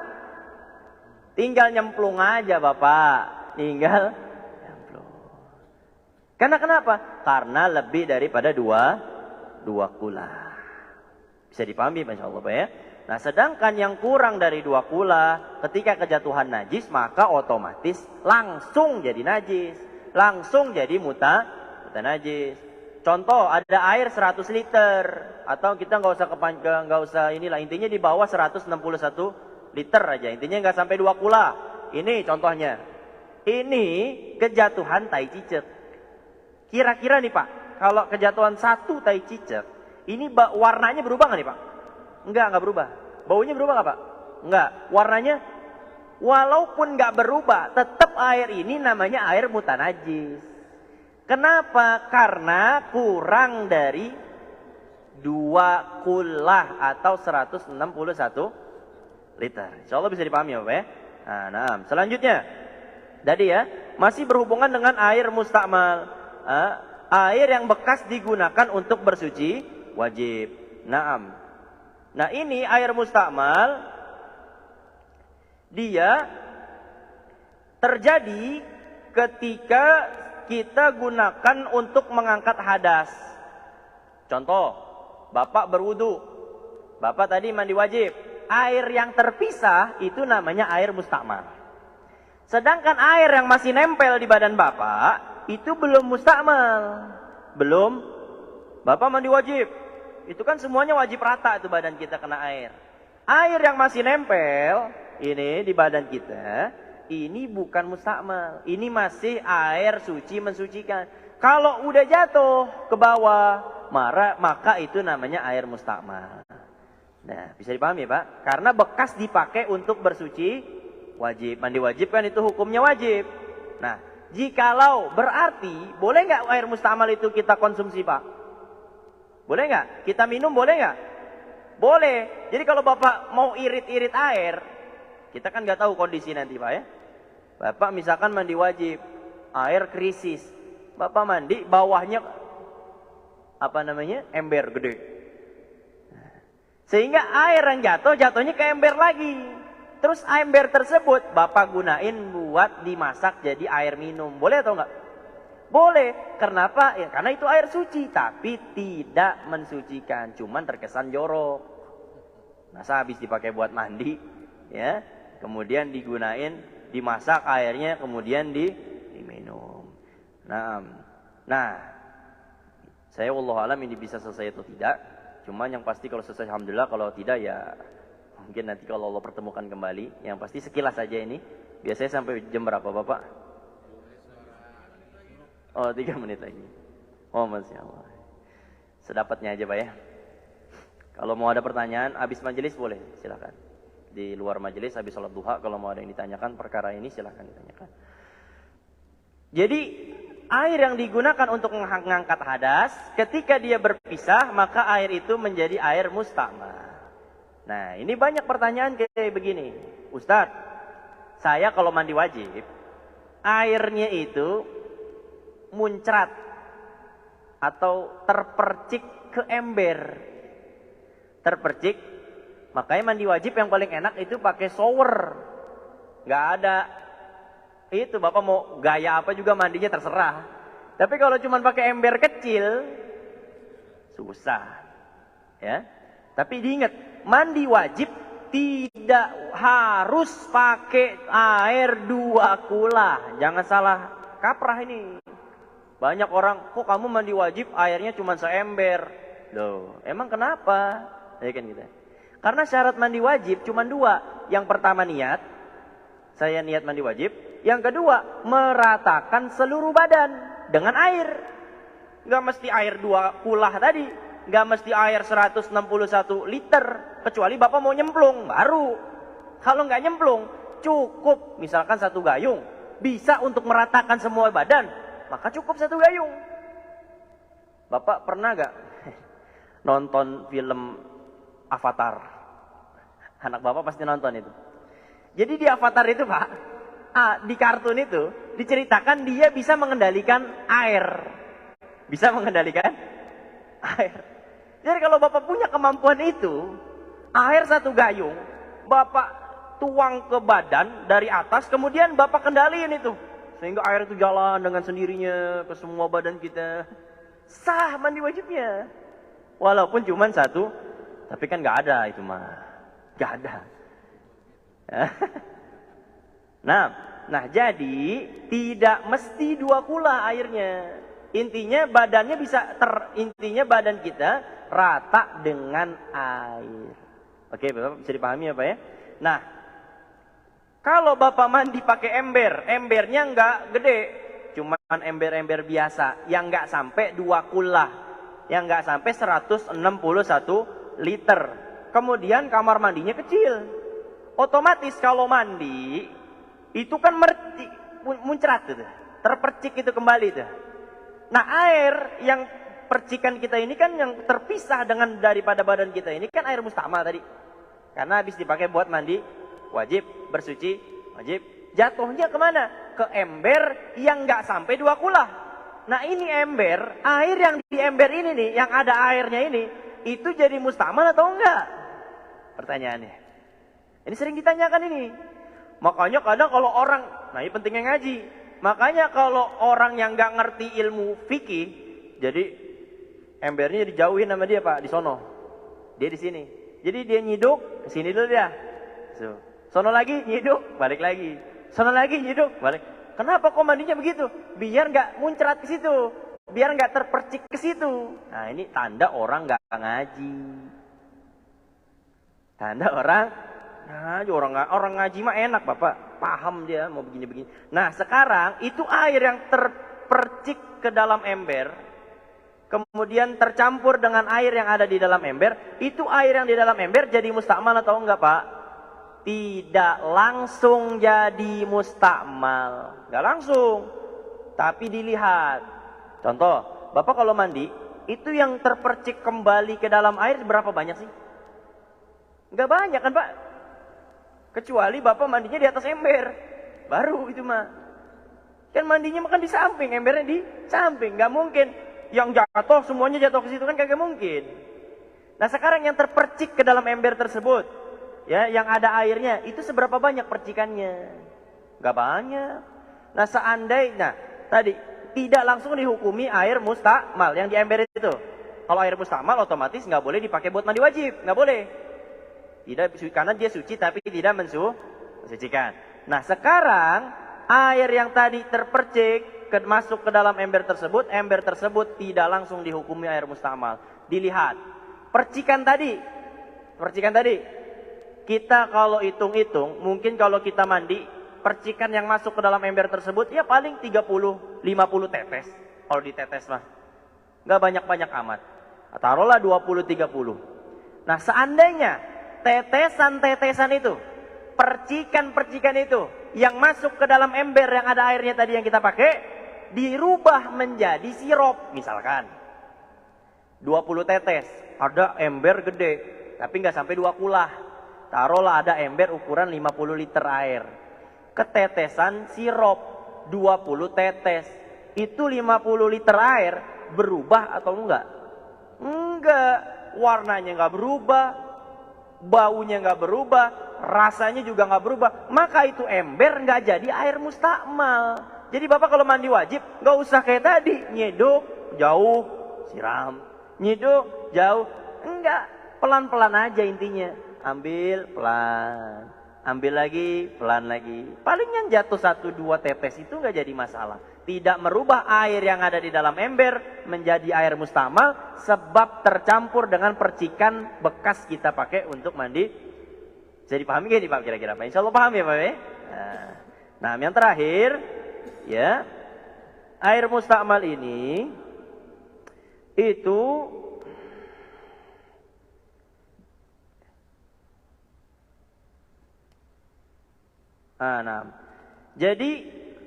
Tinggal nyemplung aja Bapak. Tinggal nyemplung. Karena kenapa? Karena lebih daripada 2 kula. Bisa dipahami Masya Allah Pak ya? Nah sedangkan yang kurang dari 2 kula, ketika kejatuhan najis maka otomatis langsung jadi najis. langsung jadi mutanajis. Contoh, ada air 100 liter, atau kita nggak usah inilah, intinya di bawah 161 liter aja, intinya nggak sampai 2 kula. Ini contohnya, ini kejatuhan tai cicak. Kira-kira nih Pak, kalau kejatuhan 1 tai cicak, ini warnanya berubah nggak nih Pak? Nggak berubah. Baunya berubah nggak Pak? Nggak. Warnanya, walaupun nggak berubah, tetap air ini namanya air mutanajis. Kenapa? Karena kurang dari 2 kulah atau 161 liter. Insya Allah bisa dipahami ya Bapak ya. Nah, selanjutnya. Tadi ya, masih berhubungan dengan air mustakmal. Air yang bekas digunakan untuk bersuci wajib. Nah ini air mustakmal. Dia terjadi ketika kita gunakan untuk mengangkat hadas. Contoh, Bapak berwudu. Bapak tadi mandi wajib. Air yang terpisah itu namanya air mustakmal. Sedangkan air yang masih nempel di badan Bapak itu belum mustakmal. Belum. Bapak mandi wajib. Itu kan semuanya wajib rata itu badan kita kena air. Air yang masih nempel ini di badan kita, ini bukan mustakmal. Ini masih air suci mensucikan. Kalau udah jatuh ke bawah, maka itu namanya air mustakmal. Nah, bisa dipahami ya Pak? Karena bekas dipakai untuk bersuci wajib. Mandi wajib kan itu hukumnya wajib. Nah, jikalau berarti, boleh nggak air mustakmal itu kita konsumsi Pak? Boleh nggak? Kita minum boleh nggak? Boleh. Jadi kalau Bapak mau irit-irit air, kita kan nggak tahu kondisi nanti Pak ya. Bapak misalkan mandi wajib, air krisis. Bapak mandi, bawahnya ember gede. Sehingga air yang jatuhnya ke ember lagi. Terus ember tersebut Bapak gunain buat dimasak jadi air minum. Boleh atau enggak? Boleh. Kenapa? Ya, karena itu air suci, tapi tidak mensucikan, cuman terkesan jorok. Masa habis dipakai buat mandi, ya, kemudian digunain, dimasak airnya, kemudian diminum. Nah, saya wallahu alam ini bisa selesai atau tidak. Cuman yang pasti kalau selesai alhamdulillah, kalau tidak ya mungkin nanti kalau Allah pertemukan kembali. Yang pasti sekilas saja ini. Biasanya sampai jam berapa Bapak? Oh 3 menit lagi. Oh Masya Allah. Sedapatnya aja Pak ya. Kalau mau ada pertanyaan, habis majelis boleh, silakan. Di luar majelis, habis sholat duha, kalau mau ada yang ditanyakan perkara ini silahkan ditanyakan. Jadi air yang digunakan untuk mengangkat hadas, ketika dia berpisah, maka air itu menjadi air mustakmal. Nah ini banyak pertanyaan kayak begini. Ustadz, saya kalau mandi wajib, airnya itu muncrat atau terpercik ke ember. Terpercik, makanya mandi wajib yang paling enak itu pakai shower. Gak ada itu Bapak mau gaya apa juga mandinya terserah. Tapi kalau cuma pakai ember kecil susah. Ya. Tapi diingat, mandi wajib tidak harus pakai air 2 kula. Jangan salah kaprah ini. Banyak orang, kok kamu mandi wajib airnya cuma seember. Loh, emang kenapa? Ya kan gitu. Karena syarat mandi wajib cuma 2. Yang pertama niat, saya niat mandi wajib. Yang kedua, meratakan seluruh badan dengan air. Gak mesti air 2 kulah tadi. Gak mesti air 161 liter. Kecuali Bapak mau nyemplung, baru. Kalau gak nyemplung, cukup misalkan 1 gayung. Bisa untuk meratakan semua badan, maka cukup 1 gayung. Bapak pernah gak nonton film Avatar? Anak Bapak pasti nonton itu. Jadi di Avatar itu Pak, di kartun itu diceritakan dia bisa mengendalikan air. Bisa mengendalikan air. Jadi kalau Bapak punya kemampuan itu, air 1 gayung, Bapak tuang ke badan dari atas, kemudian Bapak kendaliin itu. Sehingga air itu jalan dengan sendirinya ke semua badan kita. Sah mandi wajibnya. Walaupun cuma 1, tapi kan gak ada itu mah. Gak ada. Nah, Nah, jadi tidak mesti 2 kula airnya. Intinya badan kita rata dengan air. Oke, Bapak bisa dipahami apa ya? Nah, kalau Bapak mandi pakai ember, embernya nggak gede, cuman ember-ember biasa yang nggak sampai 2 kula, yang nggak sampai 161 liter. Kemudian kamar mandinya kecil. Otomatis kalau mandi itu kan muncrat gitu, terpercik itu kembali tuh. Nah, air yang percikan kita ini kan yang terpisah dengan daripada badan kita ini kan air mustamal tadi. Karena habis dipakai buat mandi, wajib bersuci, wajib. Jatuhnya kemana? Ke ember yang nggak sampai 2 kula. Nah, ini ember, air yang di ember ini nih, yang ada airnya ini, itu jadi mustamal atau enggak? Pertanyaannya. Ini sering ditanyakan ini. Makanya kadang kalau orang, nah ini pentingnya ngaji. Makanya kalau orang yang nggak ngerti ilmu fikih, jadi embernya dijauhin sama dia Pak, di sono. Dia di sini. Jadi dia nyiduk, ke sini dulu dia. So. Sono lagi nyiduk, balik lagi. Sono lagi nyiduk, balik. Kenapa kok mandinya begitu? Biar nggak muncrat ke situ, biar nggak terpercik ke situ. Nah ini tanda orang nggak ngaji. Tanda orang ngaji mah enak Bapak, paham dia mau begini-begini. Nah sekarang itu air yang terpercik ke dalam ember, kemudian tercampur dengan air yang ada di dalam ember, itu air yang di dalam ember jadi mustakmal atau enggak Pak? Tidak langsung jadi mustakmal, enggak langsung, tapi dilihat. Contoh, Bapak kalau mandi, itu yang terpercik kembali ke dalam air berapa banyak sih? Enggak banyak kan Pak? Kecuali Bapak mandinya di atas ember. Baru itu mah. Kan mandinya makan di samping, embernya di samping. Enggak mungkin yang jatuh semuanya jatuh ke situ kan kagak mungkin. Nah, sekarang yang terpercik ke dalam ember tersebut, ya, yang ada airnya, itu seberapa banyak percikannya? Enggak banyak. Nah, seandainya tadi tidak langsung dihukumi air mustakmal yang di ember itu. Kalau air mustakmal otomatis nggak boleh dipakai buat mandi wajib, nggak boleh. Tidak, karena dia suci tapi tidak mensucikan. Nah sekarang air yang tadi terpercik masuk ke dalam ember tersebut tidak langsung dihukumi air mustakmal. Dilihat percikan tadi, kita kalau hitung-hitung, mungkin kalau kita mandi, percikan yang masuk ke dalam ember tersebut ya paling 30-50 tetes. Kalau ditetes mah nggak banyak-banyak amat. Taruhlah 20-30. Nah seandainya tetesan-tetesan itu, percikan-percikan itu yang masuk ke dalam ember yang ada airnya tadi yang kita pakai, dirubah menjadi sirup. Misalkan 20 tetes, ada ember gede tapi nggak sampai 2 kula. Taruhlah ada ember ukuran 50 liter air, ketetesan sirup 20 tetes. Itu 50 liter air berubah atau enggak? Enggak, warnanya enggak berubah, baunya nggak berubah, rasanya juga nggak berubah, maka itu ember nggak jadi air mustakmal. Jadi Bapak kalau mandi wajib nggak usah kayak tadi nyeduk jauh siram, nyeduk jauh, enggak, pelan-pelan aja intinya. Ambil pelan, ambil lagi pelan lagi. Paling yang jatuh 1-2 tetes itu nggak jadi masalah. Tidak merubah air yang ada di dalam ember menjadi air mustakmal sebab tercampur dengan percikan bekas kita pakai untuk mandi. Jadi pahami gak nih Pak kira-kira Pak? Insya Allah paham ya Pak ya? Nah yang terakhir ya, air mustakmal ini itu jadi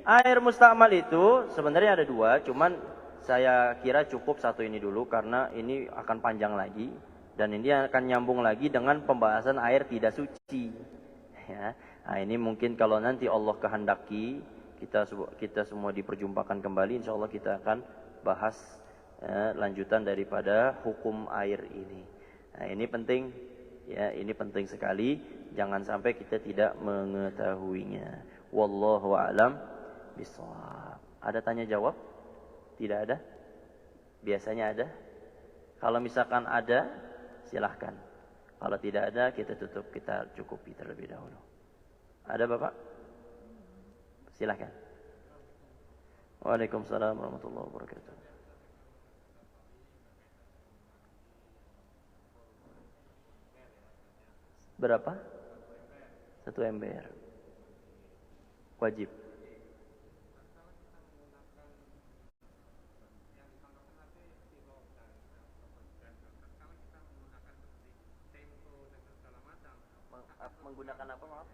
air mustakmal itu sebenarnya ada 2, cuman saya kira cukup satu ini dulu karena ini akan panjang lagi dan ini akan nyambung lagi dengan pembahasan air tidak suci. Ya. Nah ini mungkin kalau nanti Allah kehendaki kita semua diperjumpakan kembali, insya Allah kita akan bahas lanjutan daripada hukum air ini. Nah ini penting, ya ini penting sekali, jangan sampai kita tidak mengetahuinya. Wallahu a'lam bishawab. Ada tanya jawab? Tidak ada? Biasanya ada? Kalau misalkan ada, silahkan. Kalau tidak ada, kita tutup, kita cukupi terlebih dahulu. Ada Bapak? Silahkan. Waalaikumsalam warahmatullahi wabarakatuh. Berapa? 1 ember. Wajib. Menggunakan apa, maaf?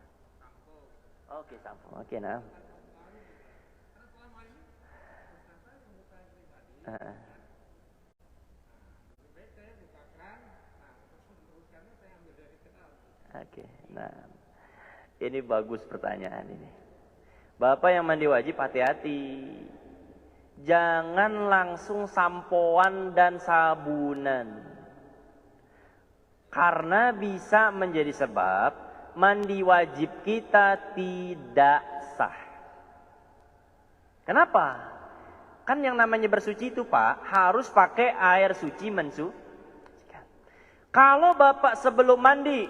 Oke, sampo. Oke, nah. Oke, nah. Ini bagus pertanyaan ini. Bapak yang mandi wajib hati-hati. Jangan langsung sampoan dan sabunan. Karena bisa menjadi sebab mandi wajib kita tidak sah. Kenapa? Kan yang namanya bersuci itu Pak, harus pakai air suci mensucikan. Kalau Bapak sebelum mandi,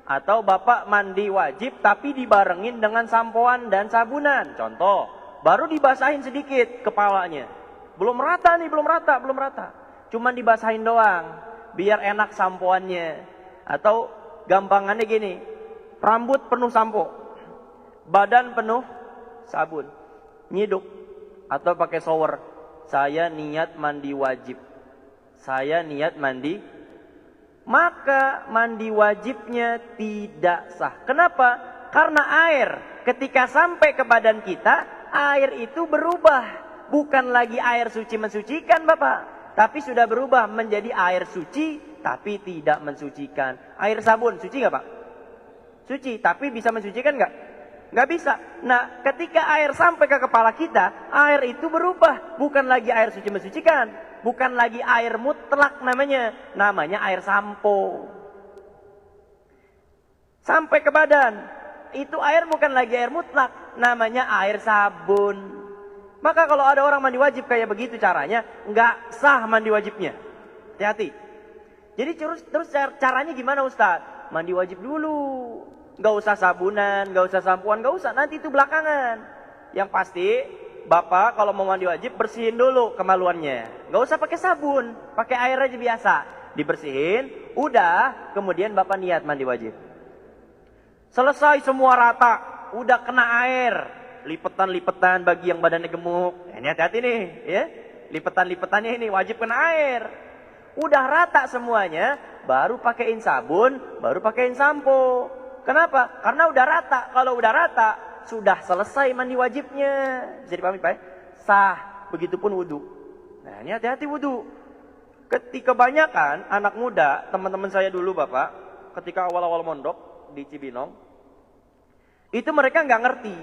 atau Bapak mandi wajib tapi dibarengin dengan sampoan dan sabunan. Contoh, baru dibasahin sedikit kepalanya. Belum rata nih, belum rata. Cuman dibasahin doang, biar enak sampoannya. Atau gampangannya gini, rambut penuh sampo, badan penuh sabun, nyiduk atau pakai shower. Saya niat mandi wajib, saya niat mandi, maka mandi wajibnya tidak sah. Kenapa? Karena air ketika sampai ke badan kita, air itu berubah, bukan lagi air suci mensucikan Bapak, tapi sudah berubah menjadi air suci tapi tidak mensucikan. Air sabun suci nggak Pak? Suci, tapi bisa mensucikan nggak? Nggak bisa. Nah, ketika air sampai ke kepala kita, air itu berubah. Bukan lagi air suci mensucikan. Bukan lagi air mutlak namanya. Namanya air sampo. Sampai ke badan. Itu air bukan lagi air mutlak. Namanya air sabun. Maka kalau ada orang mandi wajib kayak begitu caranya, nggak sah mandi wajibnya. Hati-hati. Jadi terus caranya gimana Ustaz? Mandi wajib dulu. Gak usah sabunan, gak usah sampoan, gak usah. Nanti itu belakangan. Yang pasti, Bapak kalau mau mandi wajib bersihin dulu kemaluannya. Gak usah pakai sabun, pakai air aja biasa. Dibersihin, udah, kemudian Bapak niat mandi wajib. Selesai semua rata, udah kena air. Lipetan-lipetan bagi yang badannya gemuk. Ini hati-hati nih, ya. Lipetan-lipetannya ini wajib kena air. Udah rata semuanya, baru pakaiin sabun, baru pakaiin sampo. Kenapa? Karena udah rata. Kalau udah rata, sudah selesai mandi wajibnya. Bisa dipahami Pak? Sah. Begitupun wudu. Nah ini hati-hati wudu. Ketika kebanyakan anak muda, teman-teman saya dulu Bapak, ketika awal-awal mondok di Cibinong, itu mereka nggak ngerti.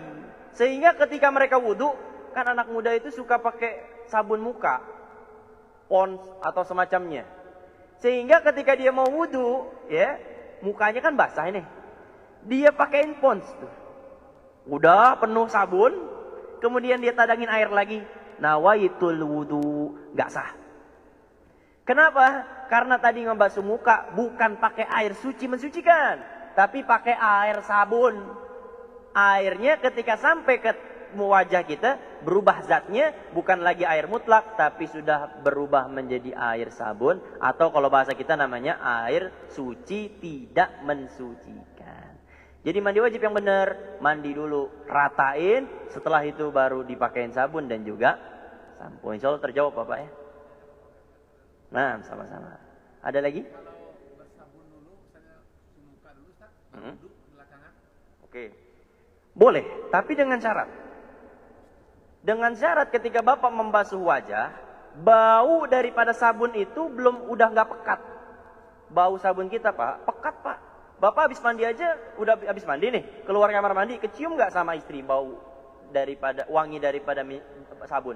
Sehingga ketika mereka wudu, kan anak muda itu suka pakai sabun muka, Pond's atau semacamnya. Sehingga ketika dia mau wudu, ya mukanya kan basah ini. Dia pakaiin Pond's tuh. Udah penuh sabun, kemudian dia tadangin air lagi. Nawaitul wudu, nggak sah. Kenapa? Karena tadi ngebasuh muka bukan pakai air suci mensucikan, tapi pakai air sabun. Airnya ketika sampai ke wajah kita berubah zatnya, bukan lagi air mutlak, tapi sudah berubah menjadi air sabun, atau kalau bahasa kita namanya air suci tidak mensucikan. Jadi mandi wajib yang benar, mandi dulu, ratain, setelah itu baru dipakein sabun dan juga sampo. Insya Allah terjawab Bapak ya. Nah, sama-sama. Ada lagi? Kalau bersabun dulu, misalnya muka dulu, Ustaz, duduk belakangan. Oke. Boleh, tapi dengan syarat. Dengan syarat ketika Bapak membasuh wajah, bau daripada sabun itu udah nggak pekat. Bau sabun kita Pak, pekat Pak. Bapak habis mandi aja, udah habis mandi nih, keluar kamar mandi, kecium nggak sama istri bau daripada wangi daripada sabun?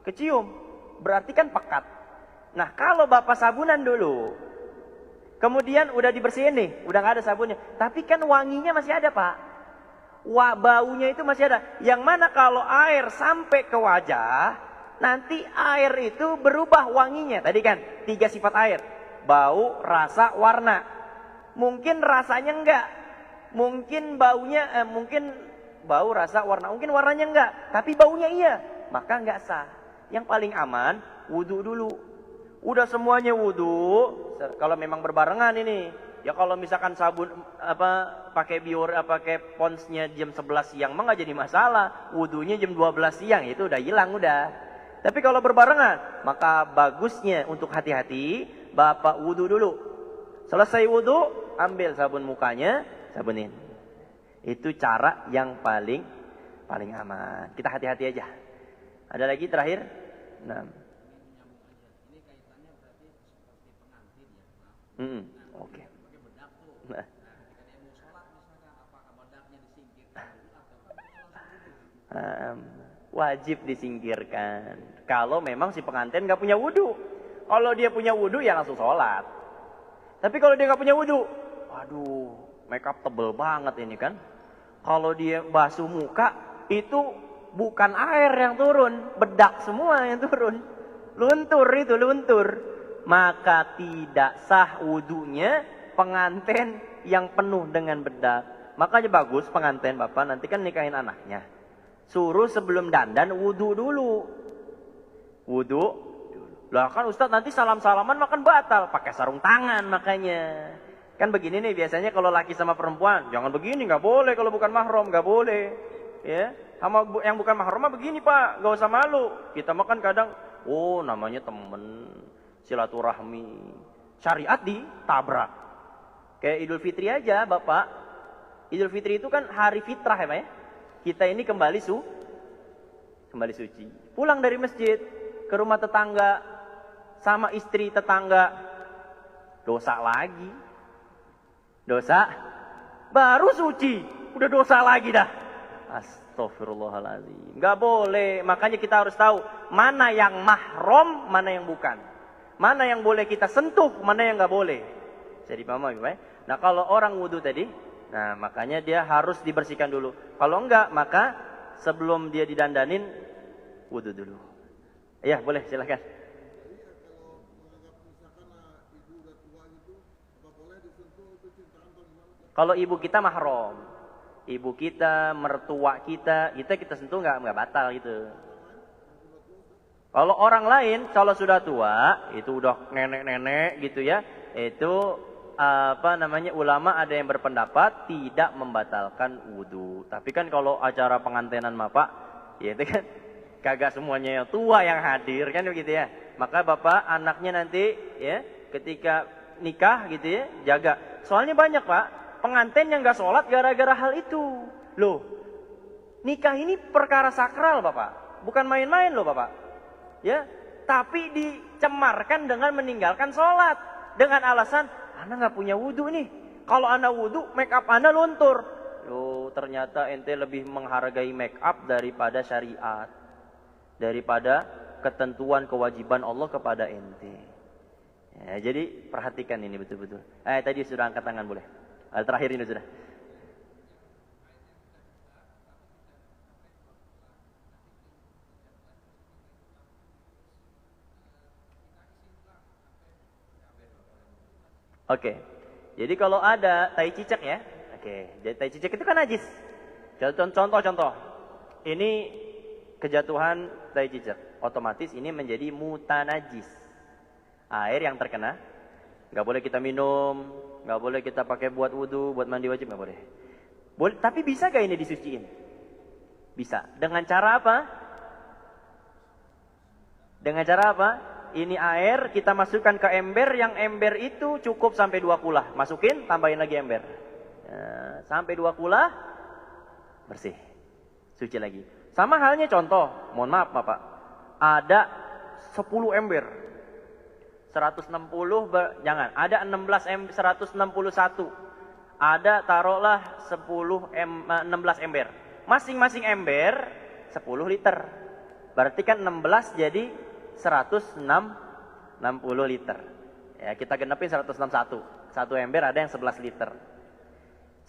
Kecium, berarti kan pekat. Nah kalau Bapak sabunan dulu, kemudian udah dibersihin nih, udah nggak ada sabunnya, tapi kan wanginya masih ada Pak. Baunya itu masih ada. Yang mana kalau air sampai ke wajah, nanti air itu berubah wanginya. Tadi kan 3 sifat air, bau, rasa, warna. Mungkin rasanya enggak, mungkin baunya, mungkin bau, rasa, warna. Mungkin warnanya enggak, tapi baunya iya. Maka enggak sah. Yang paling aman, wudu dulu. Udah semuanya wudu, kalau memang berbarengan ini. Ya kalau misalkan sabun pakai bior pakai ponsnya jam 11 siang mah enggak jadi masalah. Wudunya jam 12 siang itu udah hilang udah. Tapi kalau berbarengan, maka bagusnya untuk hati-hati, Bapak wudu dulu. Selesai wudu, ambil sabun mukanya, sabunin. Itu cara yang paling aman. Kita hati-hati aja. Ada lagi terakhir? Nah. Ini kaitannya berarti seperti pengantin ya. Oke. Pakai bedak tuh. Nah. Ketika dia mau sholat misalkan, apakah bedaknya disingkirkan dulu atau langsung dulu? Wajib disingkirkan. Kalau memang si pengantin nggak punya wudu. Kalau dia punya wudu ya langsung sholat. Tapi kalau dia nggak punya wudu, waduh, make up tebel banget ini kan. Kalau dia basuh muka, itu bukan air yang turun, bedak semua yang turun. Luntur itu, luntur. Maka tidak sah wudunya pengantin yang penuh dengan bedak. Makanya bagus pengantin Bapak nanti kan nikahin anaknya. Suruh sebelum dandan wudu dulu. Wudu. Lah kan Ustadz nanti salam-salaman makan batal. Pakai sarung tangan makanya. Kan begini nih biasanya kalau laki sama perempuan. Jangan begini, gak boleh kalau bukan mahram. Gak boleh. Ya, sama yang bukan mahram mah begini Pak. Gak usah malu. Kita makan kadang, oh namanya temen. Silaturahmi. Syariat ditabrak. Kayak Idul Fitri aja Bapak. Idul Fitri itu kan hari fitrah ya Pak ya. Kita ini kembali suci. Pulang dari masjid ke rumah tetangga sama istri tetangga, dosa lagi. Dosa baru suci, udah dosa lagi dah. Astagfirullahaladzim. Gak boleh, makanya kita harus tahu mana yang mahram, mana yang bukan. Mana yang boleh kita sentuh, mana yang gak boleh. Jadi paham ya? Nah kalau orang wudu tadi, nah makanya dia harus dibersihkan dulu. Kalau enggak, maka sebelum dia didandanin, wudu dulu. Ya boleh, silakan. Kalau ibu kita mahram, ibu kita, mertua kita sentuh nggak batal gitu. Kalau orang lain, kalau sudah tua, itu udah nenek-nenek gitu ya, itu ulama ada yang berpendapat tidak membatalkan wudu. Tapi kan kalau acara pengantinan Bapak, ya itu kan kagak semuanya yang tua yang hadir kan begitu ya. Maka Bapak anaknya nanti ya ketika nikah gitu ya, jaga. Soalnya banyak Pak, pengantin yang gak sholat gara-gara hal itu. Loh, nikah ini perkara sakral Bapak. Bukan main-main loh Bapak. Ya, tapi dicemarkan dengan meninggalkan sholat. Dengan alasan, anak gak punya wudu nih. Kalau anak wudu, make up anak luntur. Loh, ternyata ente lebih menghargai make up daripada syariat. Daripada ketentuan kewajiban Allah kepada ente. Ya, jadi perhatikan ini betul-betul. Tadi sudah angkat tangan boleh. Terakhir ini sudah. Oke. Jadi kalau ada tai cicak ya. Oke. Jadi tai cicak itu kan najis. Contoh. Ini kejatuhan tai cicak. Otomatis ini menjadi mutanajis. Air yang terkena nggak boleh kita minum, nggak boleh kita pakai buat wudu, buat mandi wajib nggak boleh. Boleh, tapi bisa gak ini disuciin? Bisa. Dengan cara apa? Dengan cara apa? Ini air kita masukkan ke ember, yang ember itu cukup sampai 2 kulah. Masukin, tambahin lagi ember. Sampai 2 kulah, bersih. Suci lagi. Sama halnya contoh, mohon maaf Bapak. Ada 10 ember. 160 jangan, ada 16 161. Ada taruhlah 16 ember. Masing-masing ember 10 liter. Berarti kan 16 jadi 160 liter. Ya, kita genepin 161. Satu ember ada yang 11 liter.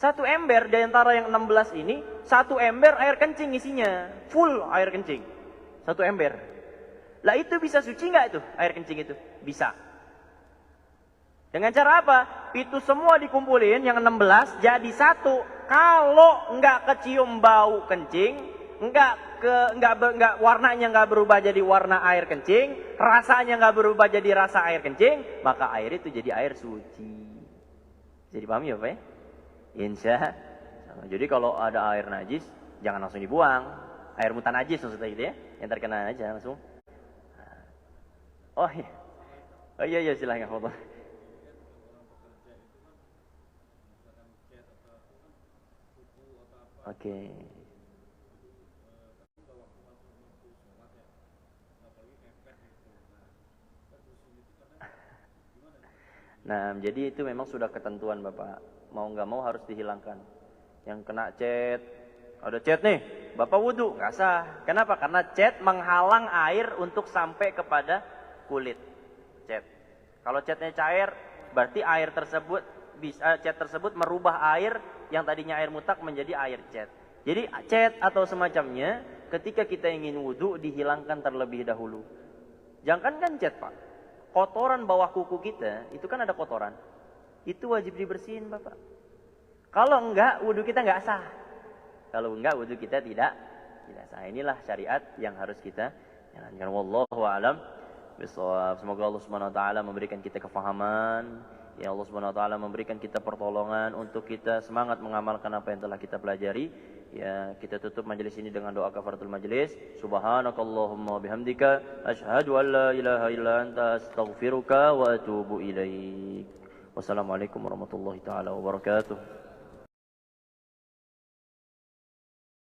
Satu ember di antara yang 16 ini, satu ember air kencing isinya. Full air kencing. Satu ember. Lah itu bisa suci nggak itu air kencing itu? Bisa. Dengan cara apa? Itu semua dikumpulin yang 16 jadi satu. kalau nggak kecium bau kencing, nggak warnanya nggak berubah jadi warna air kencing, rasanya nggak berubah jadi rasa air kencing, maka air itu jadi air suci. Jadi paham ya Pak ya? Insya Allah. Jadi kalau ada air najis, jangan langsung dibuang. Air mutan najis maksudnya gitu ya, yang terkena aja langsung. Oh iya, oh iya silahkan Allah. Oke. Nah, jadi itu memang sudah ketentuan Bapak. Mau nggak mau harus dihilangkan. Yang kena cat, ada cat nih, Bapak wudhu, nggak sah. Kenapa? Karena cat menghalang air untuk sampai kepada kulit cat. Kalau catnya cair, berarti air tersebut cat tersebut merubah air yang tadinya air mutak menjadi air cat. Jadi cat atau semacamnya, ketika kita ingin wudhu dihilangkan terlebih dahulu. Jangan kan cat Pak. Kotoran bawah kuku kita, itu kan ada kotoran. Itu wajib dibersihin Bapak. Kalau enggak, wudhu kita enggak sah. Kalau enggak, wudhu kita tidak sah. Inilah syariat yang harus kita jalankan. Wallahu a'lam bishawab. Semoga Allah Subhanahu wa taala memberikan kita kefahaman. Ya Allah Subhanahu wa taala memberikan kita pertolongan untuk kita semangat mengamalkan apa yang telah kita pelajari. Ya, kita tutup majelis ini dengan doa kafaratul majelis. Subhanakallahumma bihamdika asyhadu an la ilaha illa anta astaghfiruka wa atubu ilaik. Wassalamualaikum warahmatullahi taala wabarakatuh.